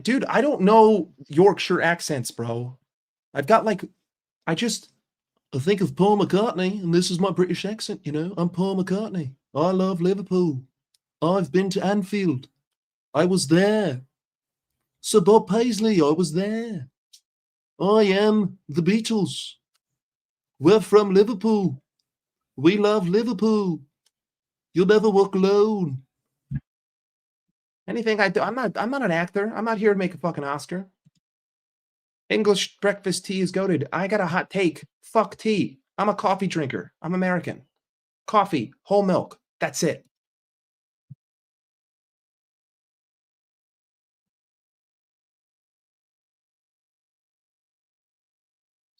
Dude, I don't know Yorkshire accents, bro. I've got like, I think of Paul McCartney, and this is my British accent, you know. I'm Paul McCartney. I love Liverpool. I've been to Anfield. I was there. Sir Bob Paisley, I was there. I am the Beatles. We're from Liverpool. We love Liverpool. You'll never walk alone. Anything I do, I'm not an actor. I'm not here to make a fucking Oscar. English breakfast tea is goated. I got a hot take. Fuck tea. I'm a coffee drinker. I'm American. Coffee, whole milk. That's it.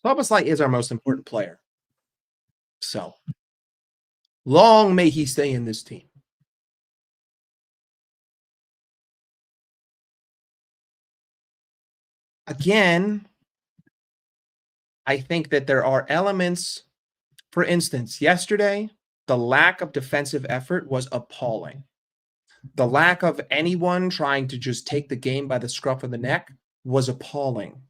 Szoboszlai is our most important player. So, long may he stay in this team. Again, I think that there are elements. For instance, yesterday, the lack of defensive effort was appalling. The lack of anyone trying to just take the game by the scruff of the neck was appalling.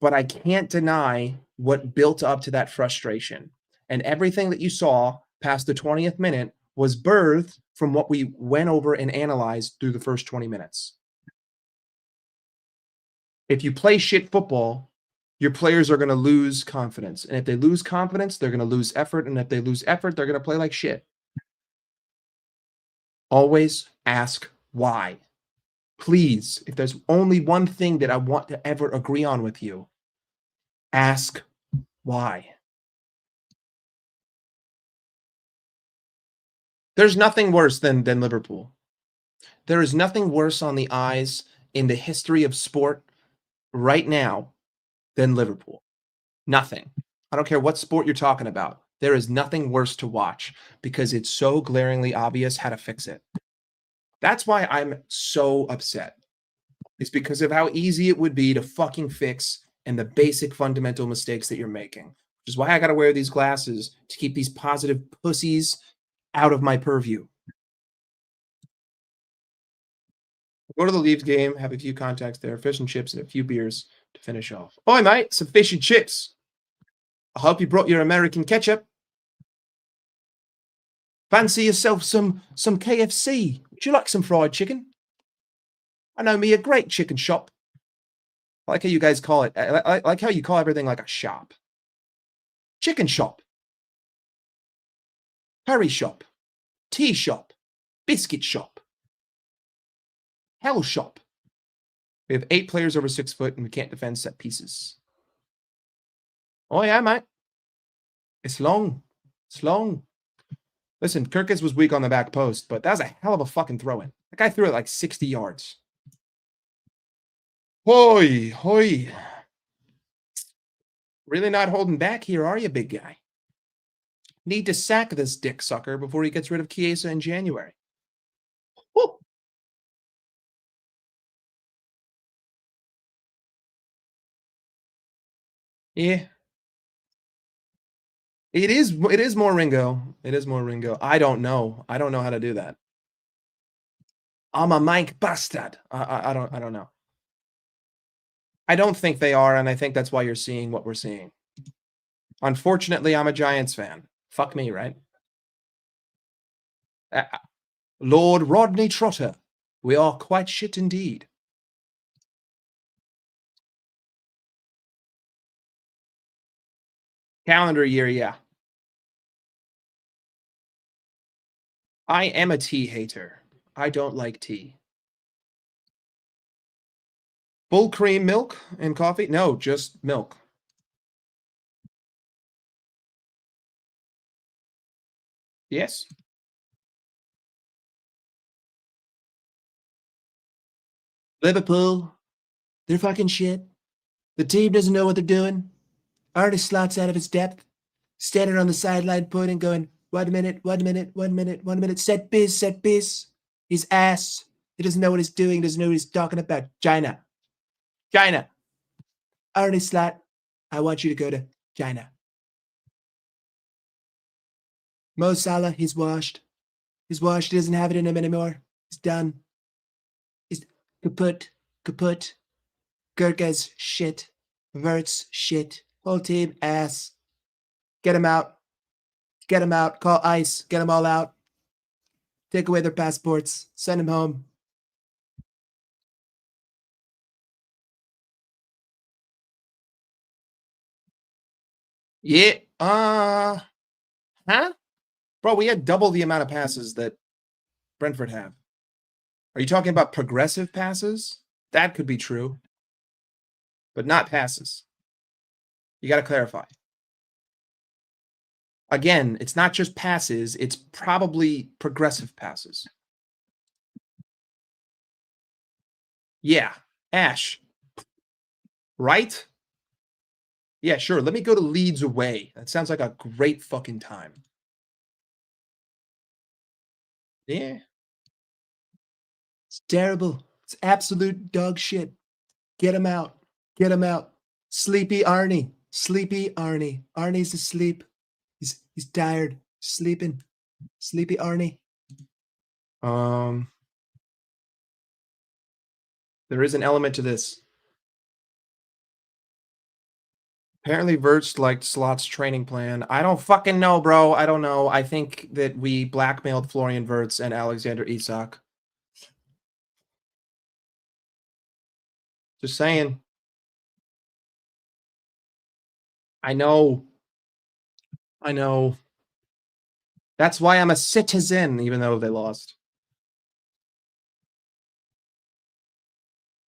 But I can't deny what built up to that frustration. And everything that you saw past the 20th minute was birthed from what we went over and analyzed through the first 20 minutes. If you play shit football, your players are going to lose confidence. And if they lose confidence, they're going to lose effort. And if they lose effort, they're going to play like shit. Always ask why. Please, if there's only one thing that I want to ever agree on with you, ask why. There's nothing worse than Liverpool. There is nothing worse on the eyes in the history of sport right now than Liverpool. Nothing. I don't care what sport you're talking about. There is nothing worse to watch because it's so glaringly obvious how to fix it. That's why I'm so upset. It's because of how easy it would be to fucking fix and the basic fundamental mistakes that you're making. Which is why I got to wear these glasses to keep these positive pussies out of my purview. Go to the Leafs game, have a few contacts there, fish and chips and a few beers to finish off. Oi, mate, some fish and chips. I hope you brought your American ketchup. Fancy yourself some KFC. Would you like some fried chicken? I know me a great chicken shop. I like how you guys call it. I like how you call everything like a shop. Chicken shop. Curry shop. Tea shop. Biscuit shop. Hell shop. We have 8 players over 6 foot and we can't defend set pieces. Oh yeah, mate. It's long. It's long. Listen, Kirkus was weak on the back post, but that was a hell of a fucking throw-in. That guy threw it like 60 yards. Hoi, hoi. Really not holding back here, are you, big guy? Need to sack this dick sucker before he gets rid of Chiesa in January. Woo. Yeah. It is more Ringo. It is more Ringo. I don't know. I don't know how to do that. I'm a Mike bastard. I don't know. I don't think they are, and I think that's why you're seeing what we're seeing. Unfortunately, I'm a Giants fan. Fuck me, right? Lord Rodney Trotter. We are quite shit indeed. Calendar year, yeah. I am a tea hater. I don't like tea. Full cream milk and coffee? No, just milk. Yes. Liverpool, they're fucking shit. The team doesn't know what they're doing. Arne slots out of his depth, standing on the sideline pointing, going, 1 minute, 1 minute, 1 minute, 1 minute, set piece, set piece. He's ass. He doesn't know what he's doing, doesn't know what he's talking about. China. China. Arne slot, I want you to go to China. Mo Salah, he's washed. He's washed. He doesn't have it in him anymore. He's done. He's kaput. Kaput. Gurka's shit. Verts shit. Whole team ass. Get him out. Get him out. Call ICE. Get them all out. Take away their passports. Send them home. Yeah. Huh? Bro, we had double the amount of passes that Brentford have. Are you talking about progressive passes? That could be true. But not passes. You got to clarify. Again, it's not just passes, it's probably progressive passes. Yeah, Ash. Right? Yeah, sure. Let me go to Leeds away. That sounds like a great fucking time. Yeah. It's terrible. It's absolute dog shit. Get him out. Get him out. Sleepy Arnie. Sleepy Arnie. Arnie's asleep. He's tired. Sleeping. Sleepy Arnie. There is an element to this. Apparently, Verts liked Slot's training plan. I don't fucking know, bro. I don't know. I think that we blackmailed Florian Verts and Alexander Isak. Just saying. I know. I know. That's why I'm a citizen, even though they lost.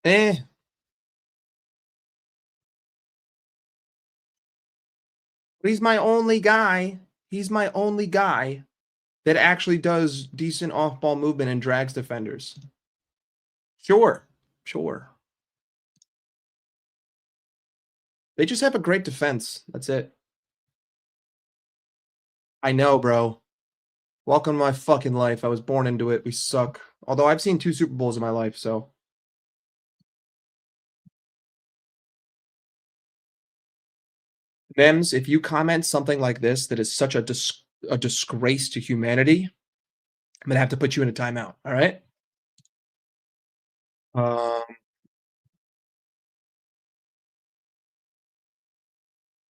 Eh. He's my only guy. He's my only guy that actually does decent off-ball movement and drags defenders. Sure. Sure. They just have a great defense. That's it. I know, bro. Welcome to my fucking life. I was born into it. We suck. Although I've seen 2 Super Bowls in my life, so. Nems, if you comment something like this that is such a disgrace to humanity, I'm going to have to put you in a timeout, all right?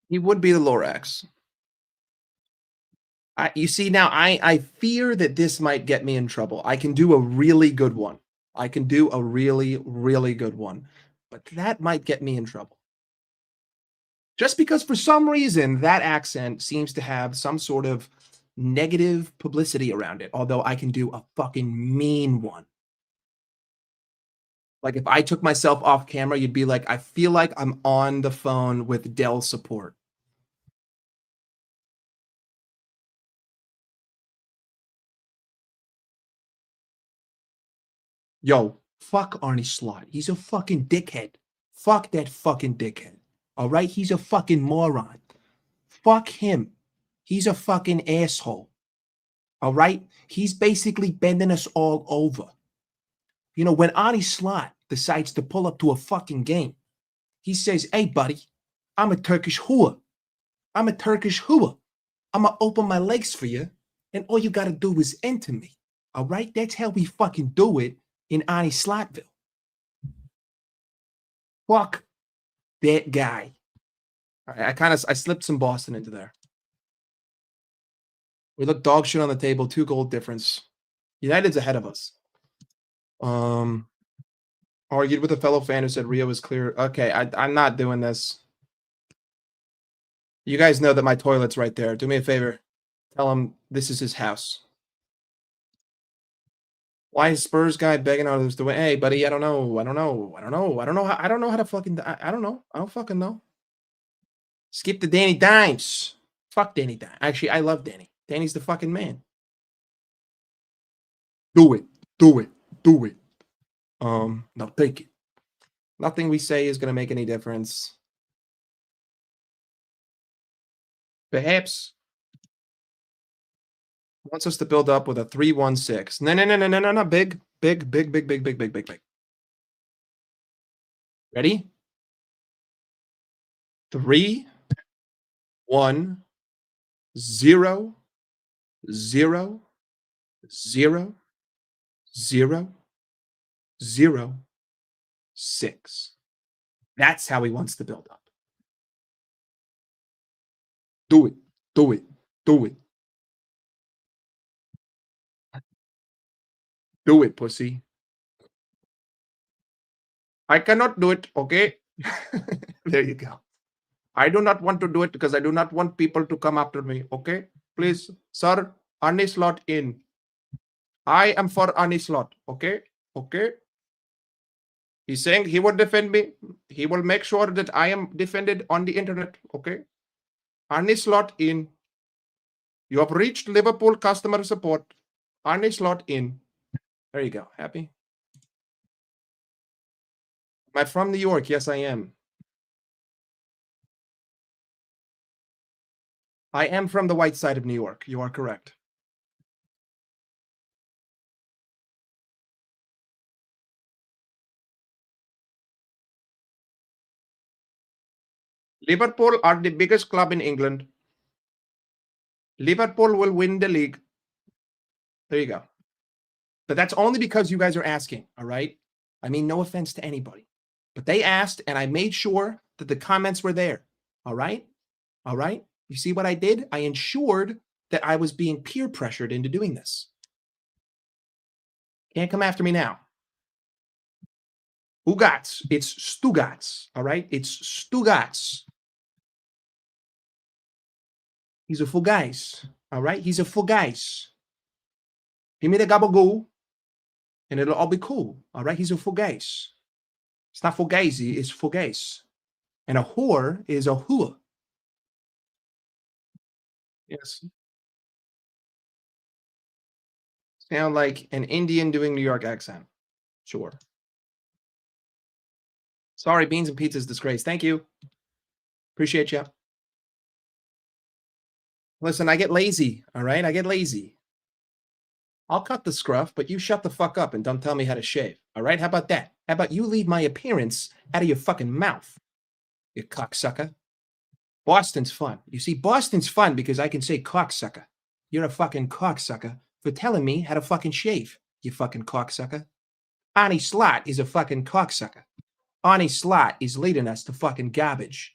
He would be the Lorax. You see, now I fear that this might get me in trouble. I can do a really good one. I can do a really, really good one. But that might get me in trouble. Just because for some reason that accent seems to have some sort of negative publicity around it. Although I can do a fucking mean one. Like if I took myself off camera, you'd be like, I feel like I'm on the phone with Dell support. Yo, fuck Arne Slot. He's a fucking dickhead. Fuck that fucking dickhead. All right? He's a fucking moron. Fuck him. He's a fucking asshole. All right? He's basically bending us all over. You know, when Arne Slot decides to pull up to a fucking game, he says, hey, buddy, I'm a Turkish hua. I'm a Turkish hua. I'm going to open my legs for you, and all you got to do is enter me. All right? That's how we fucking do it in Arnie Slotville. Fuck that guy. All right, I slipped some Boston into there. We look dog shit on the table, 2 goal difference. United's ahead of us. Argued with a fellow fan who said Rio was clear. Okay, I'm not doing this. You guys know that my toilet's right there. Do me a favor. Tell him this is his house. Why is Spurs guy begging others to win? Hey, buddy, I don't know. I don't know how to fucking. I don't know. I don't fucking know. Skip the Danny Dimes. Fuck Danny Dimes. Actually, I love Danny. Danny's the fucking man. Do it. Do it. Do it. No, take it. Nothing we say is gonna make any difference. Perhaps wants us to build up with a 3-1-6. No. Big. Ready? 3, 1, 0, 0, 0, 0, 0, 6. That's how he wants to build up. Do it. Do it. Do it. Do it, pussy. I cannot do it, okay? There you go. I do not want to do it because I do not want people to come after me, okay? Please, sir, Arne Slot in. I am for Arne Slot, okay? Okay? He's saying he will defend me. He will make sure that I am defended on the internet, okay? Arne Slot in. You have reached Liverpool customer support. Arne Slot in. There you go. Happy? Am I from New York? Yes, I am. I am from the white side of New York. You are correct. Liverpool are the biggest club in England. Liverpool will win the league. There you go. But that's only because you guys are asking, all right? I mean, no offense to anybody. But they asked, and I made sure that the comments were there. All right? All right? You see what I did? I ensured that I was being peer pressured into doing this. Can't come after me now. Ugats. It's Stugats. All right? It's Stugats. He's a fugais. All right? He's a fugais. Give me the gabagoo, and it'll all be cool. All right? He's a fugais. It's not fugazi, it's fugais. And a whore is a hua. Yes. Sound like an Indian doing New York accent. Sure. Sorry, beans and pizza's disgrace. Thank you. Appreciate you. Listen, I get lazy, all right? I get lazy. I'll cut the scruff, but you shut the fuck up and don't tell me how to shave, all right? How about that? How about you leave my appearance out of your fucking mouth, you cocksucker? Boston's fun. You see, Boston's fun because I can say cocksucker. You're a fucking cocksucker for telling me how to fucking shave, you fucking cocksucker. Arne Slot is a fucking cocksucker. Arne Slot is leading us to fucking garbage.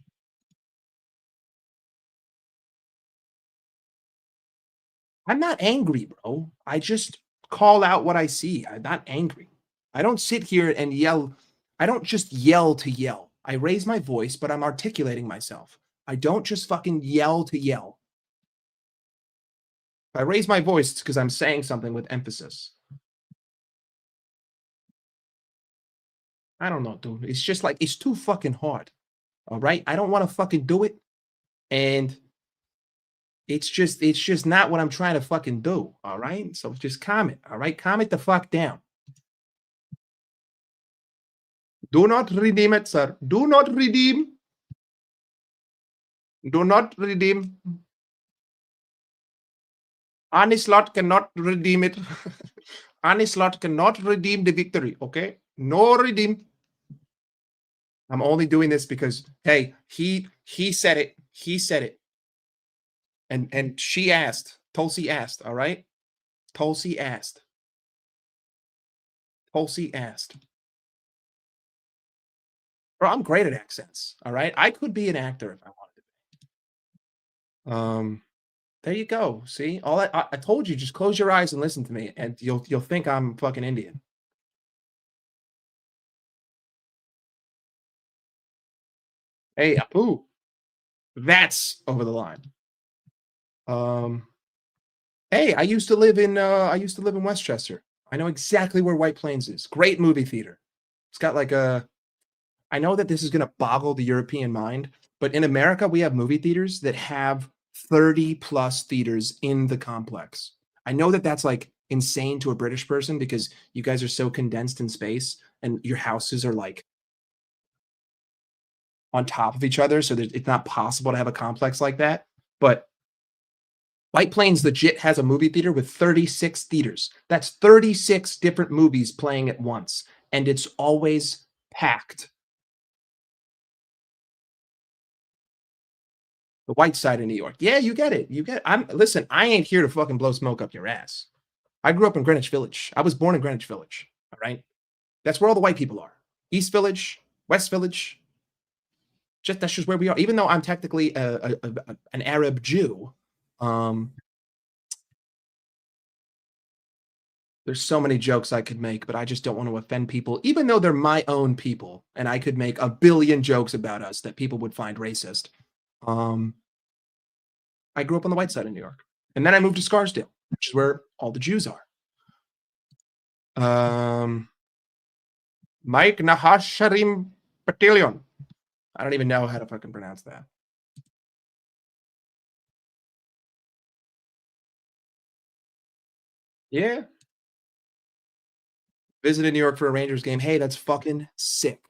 I'm not angry, bro. I just call out what I see. I'm not angry. I don't sit here and yell. I don't just yell to yell. I raise my voice, but I'm articulating myself. I don't just fucking yell to yell. If I raise my voice, it's because I'm saying something with emphasis. I don't know, dude. It's just like, it's too fucking hard. All right? I don't want to fucking do it. And it's just not what I'm trying to fucking do. All right? So just calm it. All right? Calm it the fuck down. Do not redeem it, sir. Do not redeem. Do not redeem. Arne Slot cannot redeem it. Arne Slot cannot redeem the victory, okay? No redeem. I'm only doing this because, hey, he said it. He said it. And she asked. Tulsi asked, all right? Tulsi asked. Tulsi asked. Bro, I'm great at accents, all right? I could be an actor if I wanted to be. There you go. See? All I told you, just close your eyes and listen to me, and you'll think I'm fucking Indian. Hey, Apu. That's over the line. Hey, I used to live in Westchester. I know exactly where White Plains is. Great movie theater. It's got like I know that this is gonna boggle the European mind, but in America, we have movie theaters that have 30 plus theaters in the complex. I know that that's like insane to a British person because you guys are so condensed in space and your houses are like on top of each other. So it's not possible to have a complex like that. But White Plains legit has a movie theater with 36 theaters. That's 36 different movies playing at once. And it's always packed. The white side of New York. Yeah, you get it. You get it. Listen, I ain't here to fucking blow smoke up your ass. I grew up in Greenwich Village. I was born in Greenwich Village. All right. That's where all the white people are. East Village, West Village. That's just where we are. Even though I'm technically an Arab Jew, there's so many jokes I could make, but I just don't want to offend people, even though they're my own people, and I could make a billion jokes about us that people would find racist. I grew up on the white side of New York, and then I moved to Scarsdale, which is where all the Jews are. Mike Nahasharim Battalion. I don't even know how to fucking pronounce that. Yeah. Visited New York for a Rangers game. Hey, that's fucking sick.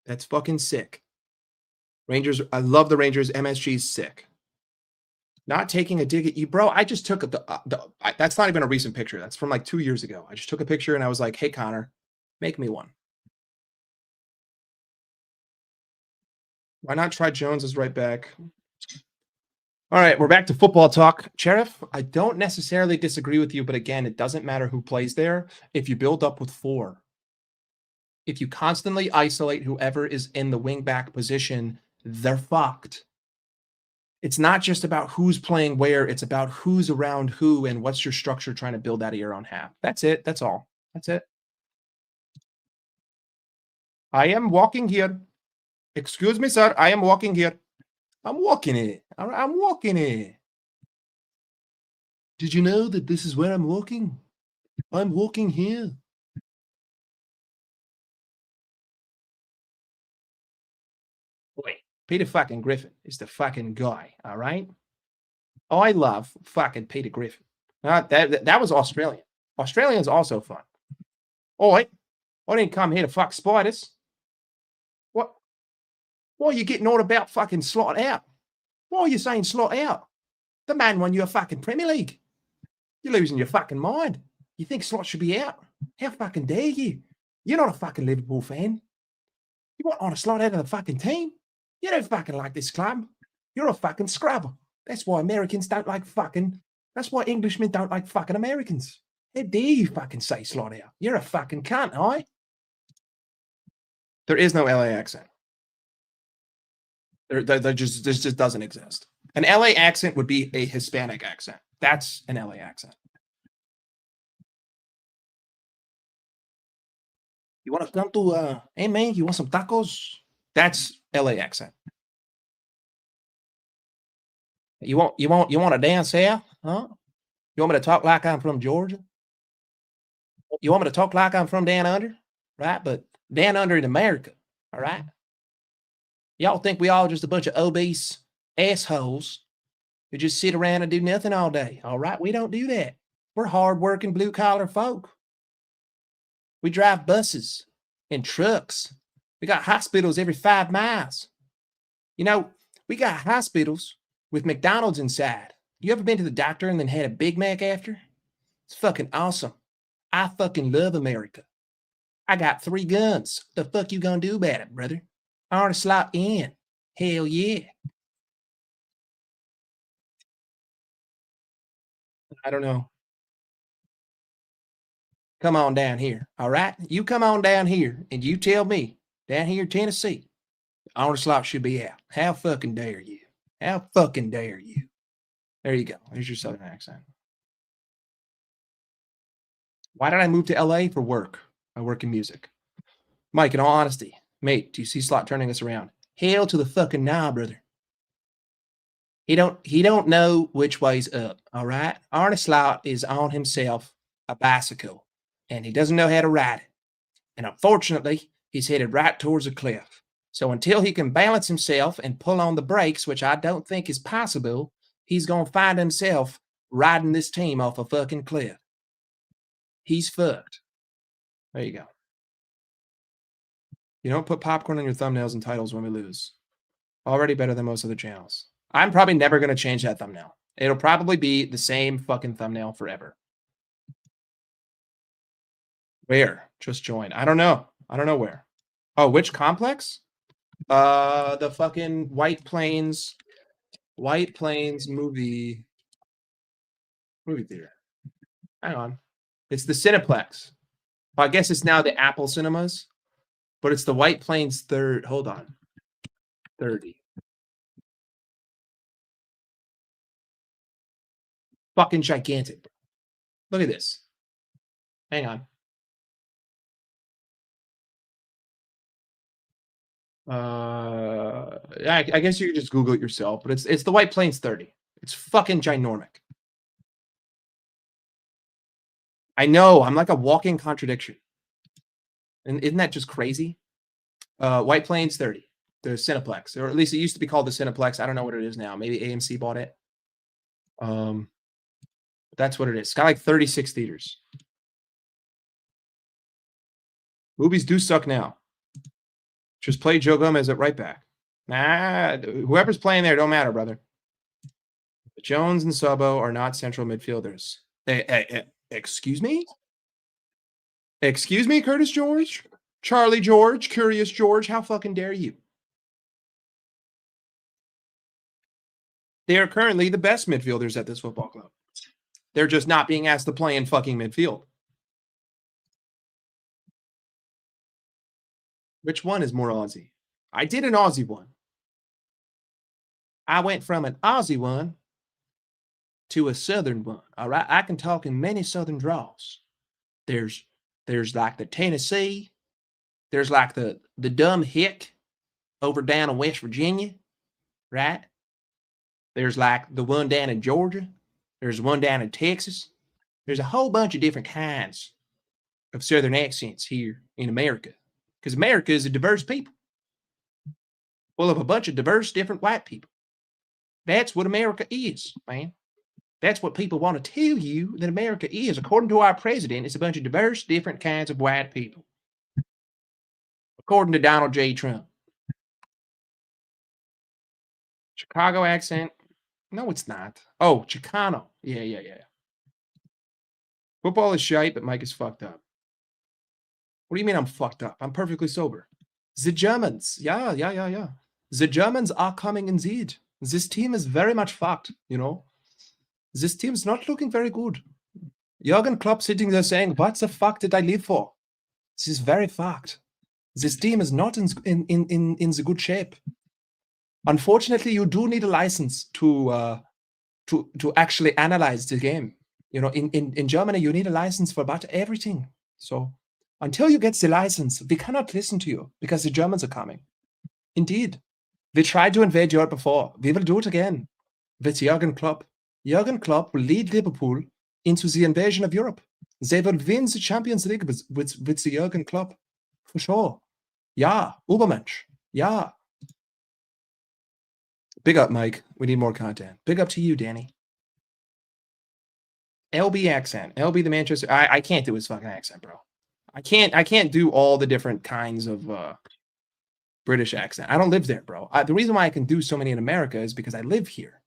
That's fucking sick. Rangers, I love the Rangers. MSG's sick. Not taking a dig at you, bro. I just took that's not even a recent picture. That's from like 2 years ago. I just took a picture and I was like, hey, Connor, make me one. Why not try Jones's right back? All right, we're back to football talk. Sheriff, I don't necessarily disagree with you, but again, it doesn't matter who plays there if you build up with 4. If you constantly isolate whoever is in the wing back position, they're fucked. It's not just about who's playing where, it's about who's around who and what's your structure trying to build out of your own half. That's it. That's all. That's it. I am walking here. Excuse me, sir. I am walking here. I'm walking it. I'm walking it. Did you know that this is where I'm walking? I'm walking here. Boy, Peter fucking Griffin is the fucking guy, all right? I love fucking Peter Griffin. That was Australian. Australian's also fun. Oi, I didn't come here to fuck spiders. What? Why are you getting all about fucking slot out? Why are you saying slot out? The man won you a fucking Premier League. You're losing your fucking mind. You think slot should be out? How fucking dare you? You're not a fucking Liverpool fan. You want on a slot out of the fucking team? You don't fucking like this club. You're a fucking scrub. That's why Americans don't like fucking. That's why Englishmen don't like fucking Americans. How dare you fucking say slot out? You're a fucking cunt, aye? There is no LA accent. There just doesn't exist. An LA accent would be a Hispanic accent. That's an LA accent. You want to come to, hey man, you want some tacos? That's LA accent. You want to dance here? Huh? You want me to talk like I'm from Georgia? You want me to talk like I'm from down under? Right? But down under in America. All right. Y'all think we all just a bunch of obese assholes who just sit around and do nothing all day. All right. We don't do that. We're hardworking blue collar folk. We drive buses and trucks. We got hospitals every 5 miles. You know, we got hospitals with McDonald's inside. You ever been to the doctor and then had a Big Mac after? It's fucking awesome. I fucking love America. I got 3 guns. The fuck you gonna do about it, brother? Arne slot in. Hell yeah. I don't know. Come on down here. All right. You come on down here and you tell me down here in Tennessee, Arne slot should be out. How fucking dare you? How fucking dare you? There you go. There's your Southern accent. Why did I move to LA? For work. I work in music. Mike, in all honesty, mate, do you see Slot turning us around? Hell to the fucking nah, brother. He don't know which way's up, all right? Arne Slot is on himself a bicycle, and he doesn't know how to ride it. And unfortunately, he's headed right towards a cliff. So until he can balance himself and pull on the brakes, which I don't think is possible, he's going to find himself riding this team off a fucking cliff. He's fucked. There you go. You don't put popcorn on your thumbnails and titles when we lose. Already better than most other channels. I'm probably never going to change that thumbnail. It'll probably be the same fucking thumbnail forever. Where? Just join. I don't know. I don't know where. Oh, which complex? The fucking White Plains movie theater. Hang on. It's the Cineplex. Well, I guess it's now the Apple Cinemas, but it's the White Plains third. Hold on. 30. Fucking gigantic. Look at this. Hang on. I guess you could just Google it yourself, but it's the White Plains 30. It's fucking ginormic. I know. I'm like a walking contradiction. And isn't that just crazy? White Plains 30, the Cineplex, or at least it used to be called the Cineplex. I don't know what it is now. Maybe AMC bought it. That's what it is. It's got like 36 theaters. Movies do suck now. Just play Joe Gomez at right back. Nah, whoever's playing there don't matter, brother. Jones and Sabo are not central midfielders. Excuse me? Excuse me, Curtis George? Charlie George? Curious George? How fucking dare you? They are currently the best midfielders at this football club. They're just not being asked to play in fucking midfield. Which one is more Aussie? I did an Aussie one. I went from an Aussie one to a Southern one. All right. I can talk in many Southern draws. There's like the Tennessee. There's like the dumb hick over down in West Virginia, right? There's like the one down in Georgia. There's one down in Texas. There's a whole bunch of different kinds of Southern accents here in America, because America is a diverse people, full of a bunch of diverse, different white people. That's what America is, man. That's what people want to tell you that America is. According to our president, it's a bunch of diverse, different kinds of white people. According to Donald J. Trump. Chicago accent? No, it's not. Oh, Chicano. Yeah. Football is shite, but Mike is fucked up. What do you mean I'm fucked up? I'm perfectly sober. The Germans. Yeah. The Germans are coming indeed. This team is very much fucked, you know. This team's not looking very good. Jurgen Klopp sitting there saying, what the fuck did I live for? This is very fucked. This team is not in the good shape. Unfortunately, you do need a license to actually analyze the game. You know, in Germany, you need a license for about everything. So until you get the license, we cannot listen to you because the Germans are coming. Indeed. We tried to invade Europe before. We will do it again with Jurgen Klopp. Jurgen Klopp will lead Liverpool into the invasion of Europe. They will win the Champions League with the Jurgen Klopp. For sure. Yeah. Ubermensch. Yeah. Big up, Mike. We need more content. Big up to you, Danny. LB accent. LB the Manchester. I can't do his fucking accent, bro. I can't do all the different kinds of British accent. I don't live there, bro. The reason why I can do so many in America is because I live here.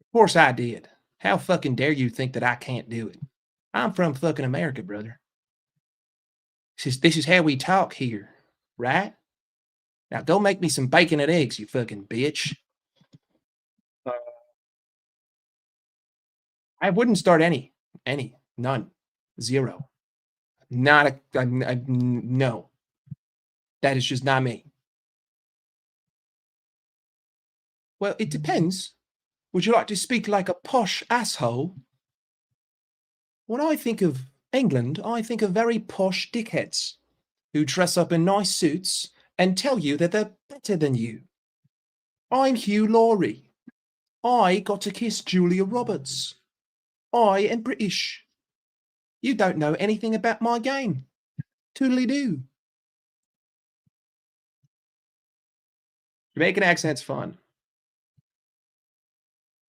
Of course I did. How fucking dare you think that I can't do it? I'm from fucking America, brother. This is how we talk here, right? Now go make me some bacon and eggs, you fucking bitch. I wouldn't start any, none, zero. Not no. That is just not me. Well, it depends. Would you like to speak like a posh asshole? When I think of England, I think of very posh dickheads who dress up in nice suits and tell you that they're better than you. I'm Hugh Laurie. I got to kiss Julia Roberts. I am British. You don't know anything about my game. Toodly-doo. Jamaican accent's fun.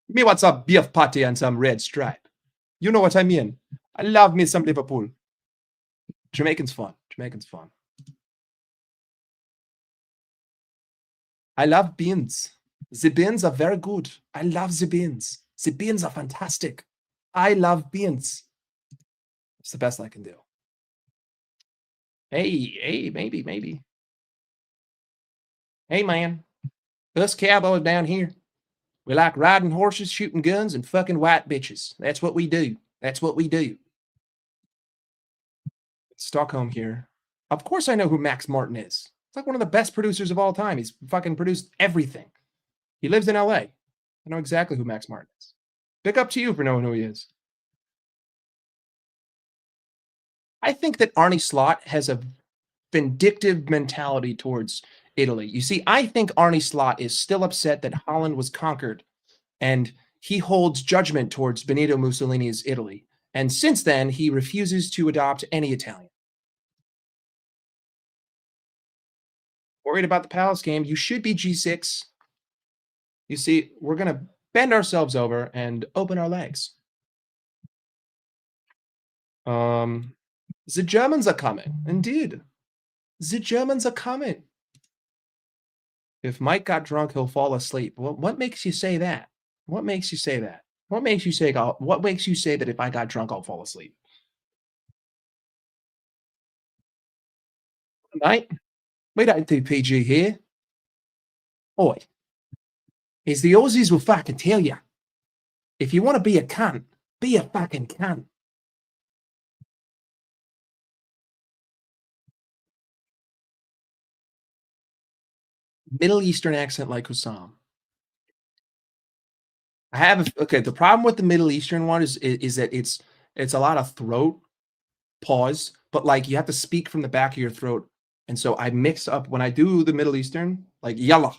Me what's up beef patty and some red stripe. You know what I mean. I love me some Liverpool. Jamaican's fun. I love beans. The beans are very good. I love the beans. The beans are fantastic. I love beans. It's the best I can do. Hey, maybe. Hey, man. Us cowboys down here, we like riding horses, shooting guns, and fucking white bitches. That's what we do. Stockholm here. Of course I know who Max Martin is. It's like one of the best producers of all time. He's fucking produced everything. He lives in LA. I know exactly who Max Martin is. Big up to you for knowing who he is. I think that Arne Slot has a vindictive mentality towards Italy. You see, I think Arne Slot is still upset that Holland was conquered, and he holds judgment towards Benito Mussolini's Italy. And since then, he refuses to adopt any Italian. Worried about the Palace game? You should be G6. You see, we're going to bend ourselves over and open our legs. The Germans are coming. Indeed. The Germans are coming. If Mike got drunk, he'll fall asleep. What makes you say that? What makes you say that? What makes you say that if I got drunk, I'll fall asleep? Mate, we don't do PG here. Oi. As the Aussies will fucking tell you, if you want to be a cunt, be a fucking cunt. Middle Eastern accent like Hussam. I have okay. The problem with the Middle Eastern one is that it's a lot of throat pause, but like you have to speak from the back of your throat, and so I mix up when I do the Middle Eastern, like yalla.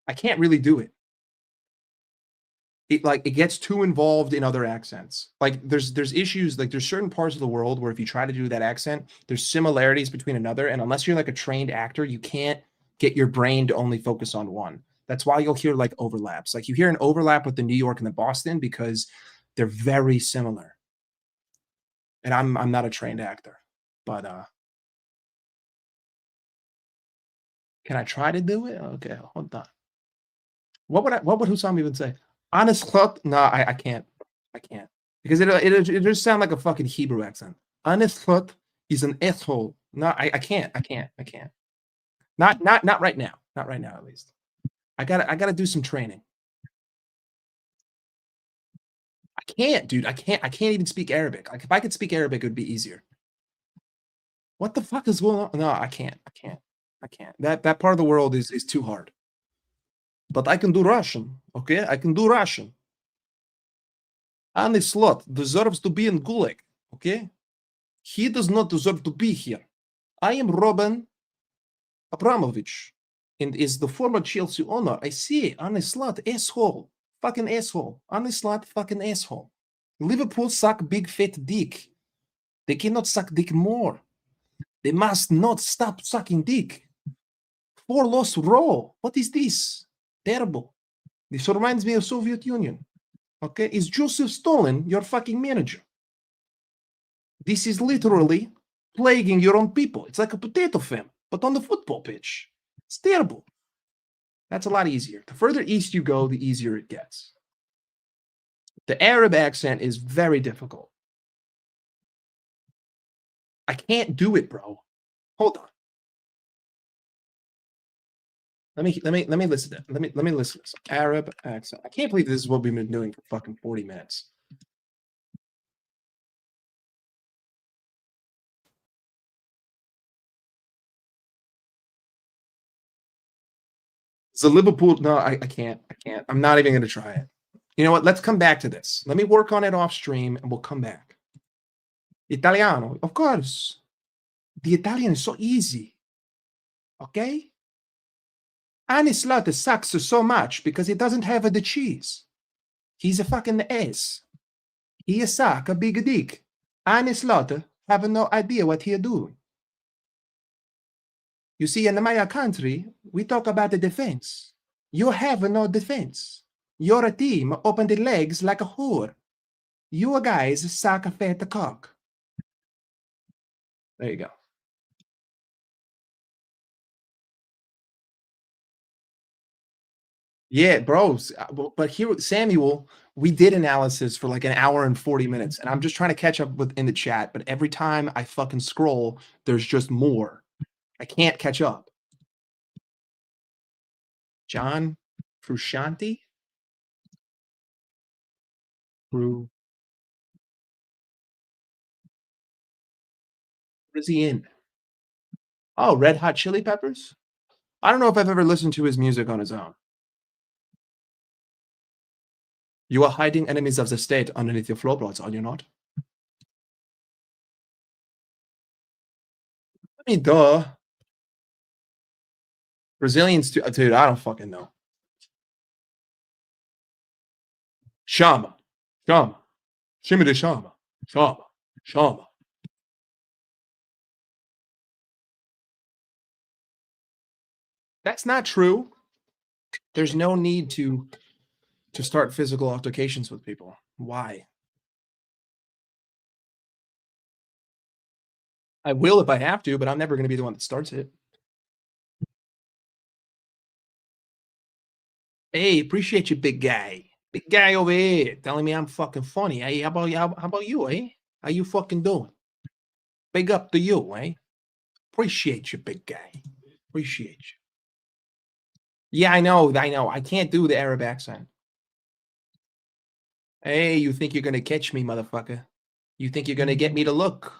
I can't really do it. It gets too involved in other accents. Like there's issues, like there's certain parts of the world where if you try to do that accent, there's similarities between another, and unless you're like a trained actor, you can't get your brain to only focus on one. That's why you'll hear like overlaps. Like you hear an overlap with the New York and the Boston because they're very similar. And I'm not a trained actor, but can I try to do it? Okay, hold on. What would Hussam even say? Honest thought? No, I can't. I can't. Because it just sound like a fucking Hebrew accent. Honest thought is an asshole. No, I can't. I can't. I can't. Not right now. Not right now, at least. I gotta do some training. I can't, dude. I can't even speak Arabic. Like if I could speak Arabic, it would be easier. What the fuck is going on? No, I can't. I can't. I can't. That part of the world is too hard. But I can do Russian. Okay, I can do Russian. Arne Slot deserves to be in Gulag. Okay, he does not deserve to be here. I am Roman Abramovich, and is the former Chelsea owner. I see Arne Slot, asshole, fucking asshole. Arne Slot, fucking asshole. Liverpool suck big fat dick. They cannot suck dick more. They must not stop sucking dick. 4 loss row. What is this? Terrible. This reminds me of Soviet Union. Okay, is Joseph Stalin your fucking manager? This is literally plaguing your own people. It's like a potato famine, but on the football pitch. It's terrible. That's a lot easier. The further east you go, the easier it gets. The Arab accent is very difficult. I can't do it, bro. Hold on. Let me listen to it. Let me listen to this. Arab accent. I can't believe this is what we've been doing for fucking 40 minutes. So Liverpool, no, I can't. I can't. I'm not even going to try it. You know what? Let's come back to this. Let me work on it off stream and we'll come back. Italiano, of course. The Italian is so easy. Okay? Arne Slot sucks so much because he doesn't have the cheese. He's a fucking ass. He suck a big dick. Arne Slot have no idea what he doing. You see, in my country, we talk about the defense. You have no defense. Your team open the legs like a whore. You guys suck a fat cock. There you go. Yeah, bros. But here, Samuel, we did analysis for like an hour and 40 minutes, and I'm just trying to catch up with in the chat. But every time I fucking scroll, there's just more. I can't catch up. John Frusciante? Where is he in? Oh, Red Hot Chili Peppers? I don't know if I've ever listened to his music on his own. You are hiding enemies of the state underneath your floorboards, are you not? I mean, duh. Brazilians, dude, I don't fucking know. Shama. Shimmy de Shama. Shama. That's not true. There's no need to start physical altercations with people. Why? I will if I have to, but I'm never going to be the one that starts it. Hey, appreciate you, big guy. Big guy over here telling me I'm fucking funny. Hey, how about you, eh? How you fucking doing? Big up to you, eh? Appreciate you, big guy. Appreciate you. Yeah, I know. I can't do the Arab accent. Hey, you think you're going to catch me, motherfucker? You think you're going to get me to look?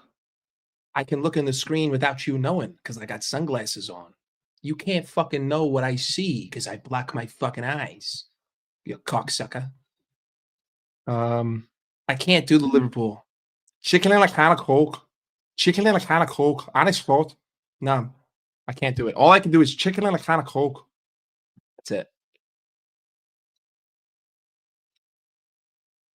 I can look in the screen without you knowing because I got sunglasses on. You can't fucking know what I see because I block my fucking eyes. You cocksucker. I can't do the Liverpool. Chicken and a can of Coke. Chicken and a can of Coke. Honest fault. No, I can't do it. All I can do is chicken and a can of Coke. That's it.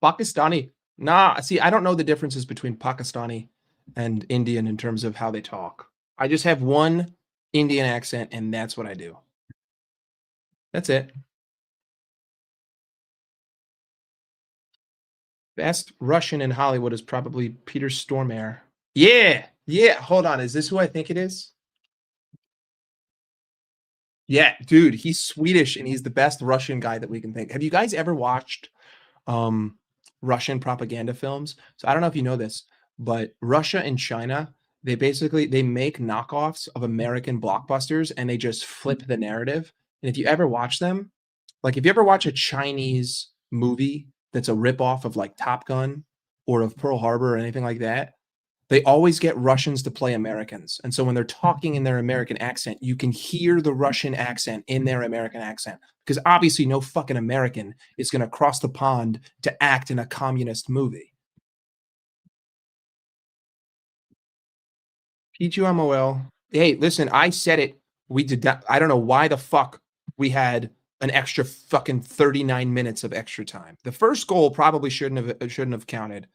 Pakistani. Nah, see, I don't know the differences between Pakistani and Indian in terms of how they talk. I just have one Indian accent, and that's what I do. That's it. Best Russian in Hollywood is probably Peter Stormare. Yeah. Yeah. Hold on. Is this who I think it is? Yeah, dude, he's Swedish and he's the best Russian guy that we can think. Have you guys ever watched Russian propaganda films? So I don't know if you know this, but Russia and China, they make knockoffs of American blockbusters and they just flip the narrative. And if you ever watch them, like if you ever watch a Chinese movie that's a ripoff of like Top Gun or of Pearl Harbor or anything like that, they always get Russians to play Americans. And so when they're talking in their American accent, you can hear the Russian accent in their American accent. Because obviously no fucking American is going to cross the pond to act in a communist movie. PGMOL. Hey, listen, I said it. We did that. I don't know why the fuck we had an extra fucking 39 minutes of extra time. The first goal probably shouldn't have counted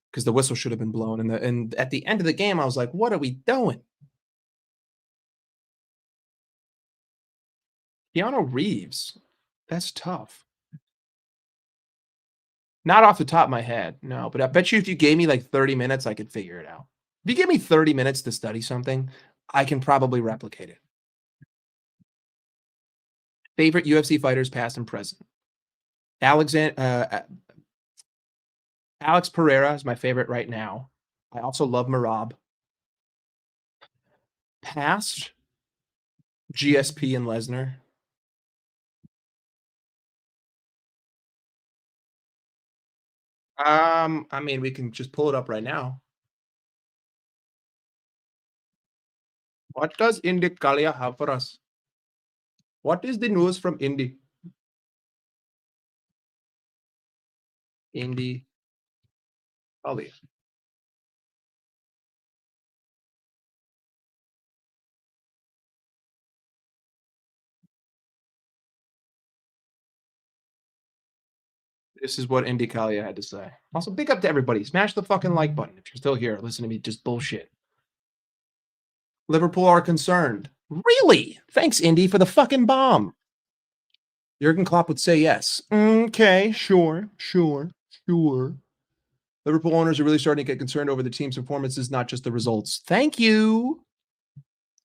because the whistle should have been blown. And at the end of the game, I was like, what are we doing? Keanu Reeves. That's tough. Not off the top of my head, no. But I bet you if you gave me like 30 minutes, I could figure it out. If you give me 30 minutes to study something, I can probably replicate it. Favorite UFC fighters, past and present. Alex Pereira is my favorite right now. I also love Marab. Past, GSP and Lesnar. I mean, we can just pull it up right now. What does Indy Kalia have for us? What is the news from Indy? Indy Kalia. This is what Indy Kalia had to say. Also, big up to everybody. Smash the fucking like button if you're still here. Listen to me just bullshit. Liverpool are concerned. Really? Thanks, Indy, for the fucking bomb. Jurgen Klopp would say yes. Okay, sure. Liverpool owners are really starting to get concerned over the team's performances, not just the results. Thank you.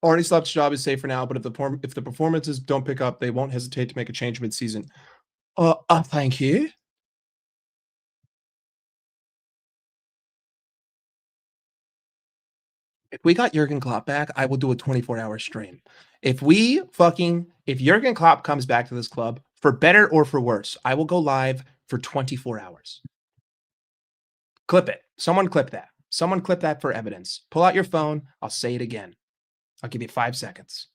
Arne Slot's job is safe for now, but if the performances don't pick up, they won't hesitate to make a change mid-season. Thank you. If we got Jurgen Klopp back, I will do a 24-hour stream. If Jurgen Klopp comes back to this club, for better or for worse, I will go live for 24 hours. Clip it. Someone clip that. Someone clip that for evidence. Pull out your phone. I'll say it again. I'll give you 5 seconds.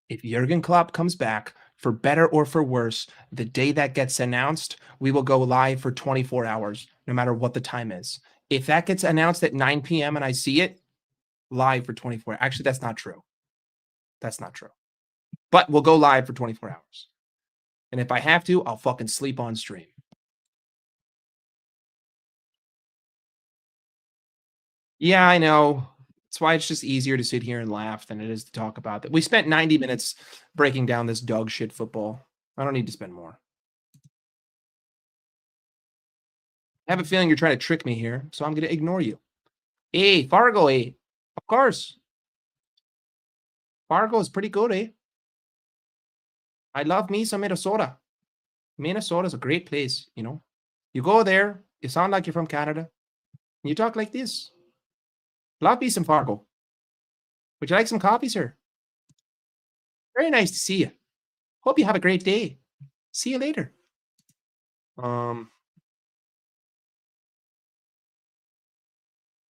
If Jurgen Klopp comes back, for better or for worse, the day that gets announced, we will go live for 24 hours, no matter what the time is. If that gets announced at 9 p.m. and I see it, live for 24. Actually, that's not true. That's not true. But we'll go live for 24 hours. And if I have to, I'll fucking sleep on stream. Yeah, I know. That's why it's just easier to sit here and laugh than it is to talk about it. We spent 90 minutes breaking down this dog shit football. I don't need to spend more. I have a feeling you're trying to trick me here, so I'm going to ignore you. Hey, Fargo, eh? Of course. Fargo is pretty good, eh? I love me some Minnesota. Minnesota's a great place, you know. You go there, you sound like you're from Canada, and you talk like this. Love me some Fargo. Would you like some coffee, sir? Very nice to see you. Hope you have a great day. See you later.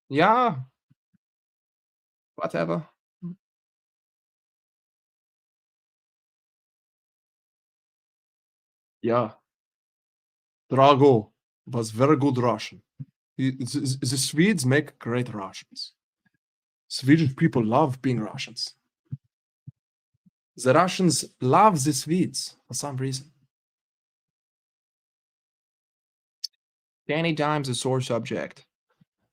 Yeah. Whatever. Yeah. Drago was very good Russian. The Swedes make great Russians. Swedish people love being Russians. The Russians love the Swedes for some reason. Danny Dime's a sore subject.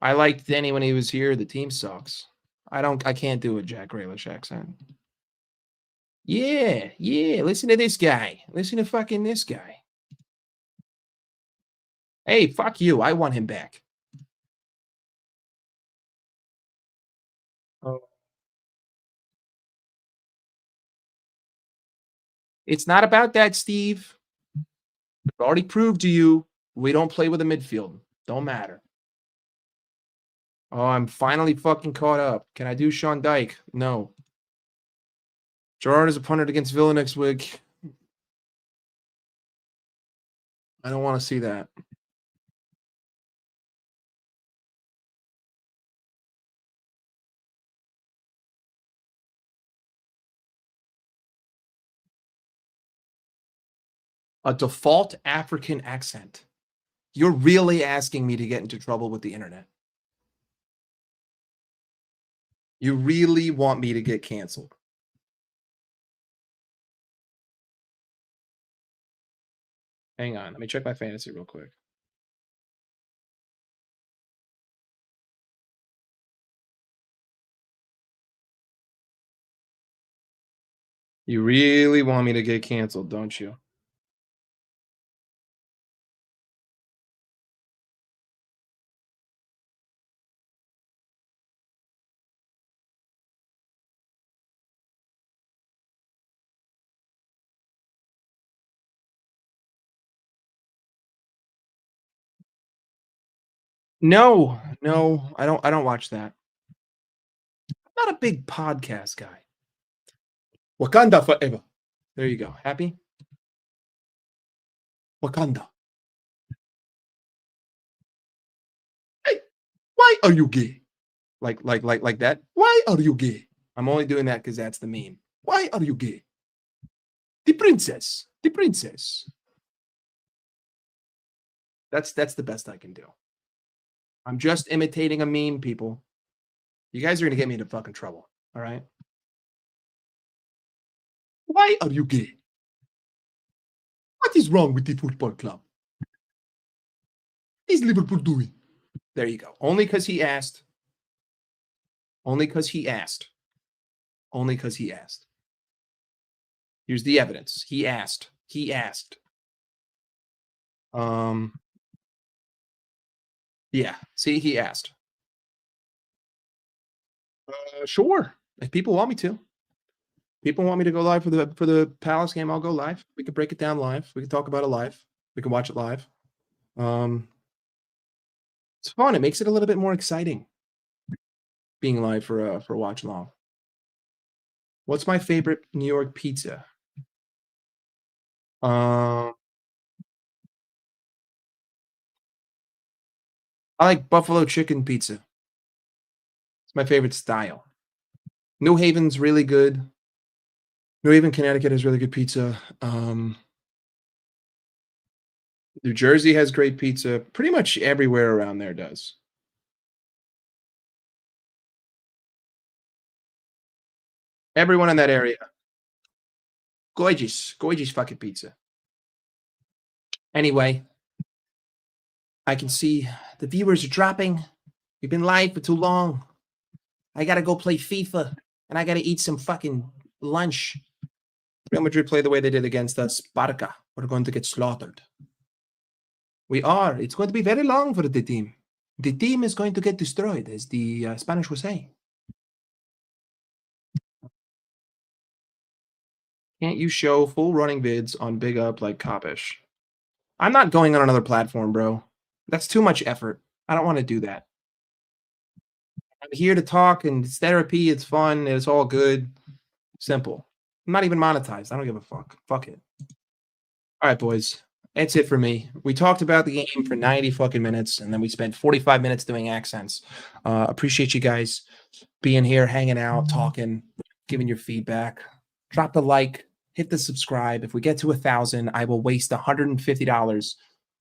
I liked Danny when he was here. The team sucks. I can't do a Jack Grealish accent. Yeah. Listen to this guy. Listen to fucking this guy. Hey, fuck you. I want him back. Oh. It's not about that, Steve. I've already proved to you we don't play with a midfield. Don't matter. Oh, I'm finally fucking caught up. Can I do Sean Dyke? No. Gerard is a punter against Villa next week. I don't want to see that. A default African accent. You're really asking me to get into trouble with the internet. You really want me to get canceled. Hang on. Let me check my fantasy real quick. You really want me to get canceled, don't you? No, I don't watch that. I'm not a big podcast guy. Wakanda forever. There you go. Happy? Wakanda. Hey, why are you gay? Like that? Why are you gay? I'm only doing that because that's the meme. Why are you gay? The princess. The princess. That's the best I can do. I'm just imitating a meme, people. You guys are going to get me into fucking trouble. All right? Why are you gay? What is wrong with the football club? What is Liverpool doing? There you go. Only because he asked. Only because he asked. Only because he asked. Here's the evidence. He asked. He asked. Yeah. See, he asked. Sure. If people want me to. People want me to go live for the Palace game, I'll go live. We can break it down live. We can talk about it live. We can watch it live. It's fun. It makes it a little bit more exciting being live for a watch along. What's my favorite New York pizza? I like buffalo chicken pizza. It's my favorite style. New Haven's really good. New Haven, Connecticut has really good pizza. New Jersey has great pizza. Pretty much everywhere around there does. Everyone in that area. Gorgeous fucking pizza. Anyway, I can see the viewers are dropping. We've been live for too long. I got to go play FIFA, and I got to eat some fucking lunch. Real Madrid play the way they did against us. Barca. We're going to get slaughtered. We are. It's going to be very long for the team. The team is going to get destroyed, as the Spanish would say. Can't you show full running vids on Big Up like Kopish? I'm not going on another platform, bro. That's too much effort. I don't want to do that. I'm here to talk, and it's therapy. It's fun. It's all good. Simple. I'm not even monetized. I don't give a fuck. Fuck it. All right, boys. That's it for me. We talked about the game for 90 fucking minutes, and then we spent 45 minutes doing accents. Appreciate you guys. being here, hanging out, talking, giving your feedback. Drop the like, hit the subscribe. If we get to 1,000, I will waste $150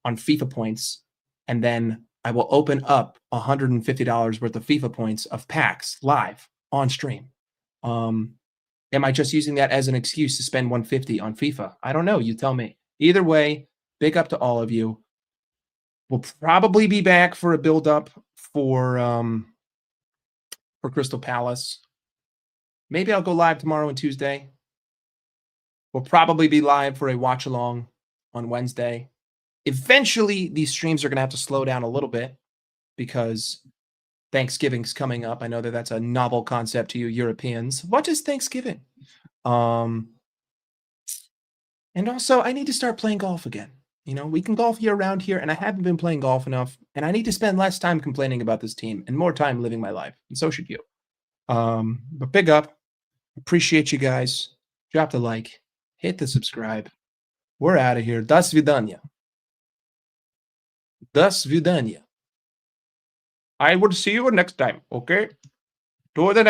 on FIFA points, and then I will open up $150 worth of FIFA points of packs live on stream. Am I just using that as an excuse to spend $150 on FIFA? I don't know. You tell me. Either way, big up to all of you. We'll probably be back for a build-up for Crystal Palace. Maybe I'll go live tomorrow and Tuesday. We'll probably be live for a watch-along on Wednesday. Eventually, these streams are going to have to slow down a little bit because Thanksgiving's coming up. I know that that's a novel concept to you Europeans. What is Thanksgiving? And also, I need to start playing golf again. You know, we can golf year-round here, and I haven't been playing golf enough, and I need to spend less time complaining about this team and more time living my life, and so should you. But big up. Appreciate you guys. Drop the like. Hit the subscribe. We're out of here. До свидания. До свидания. I will see you next time, okay? To the next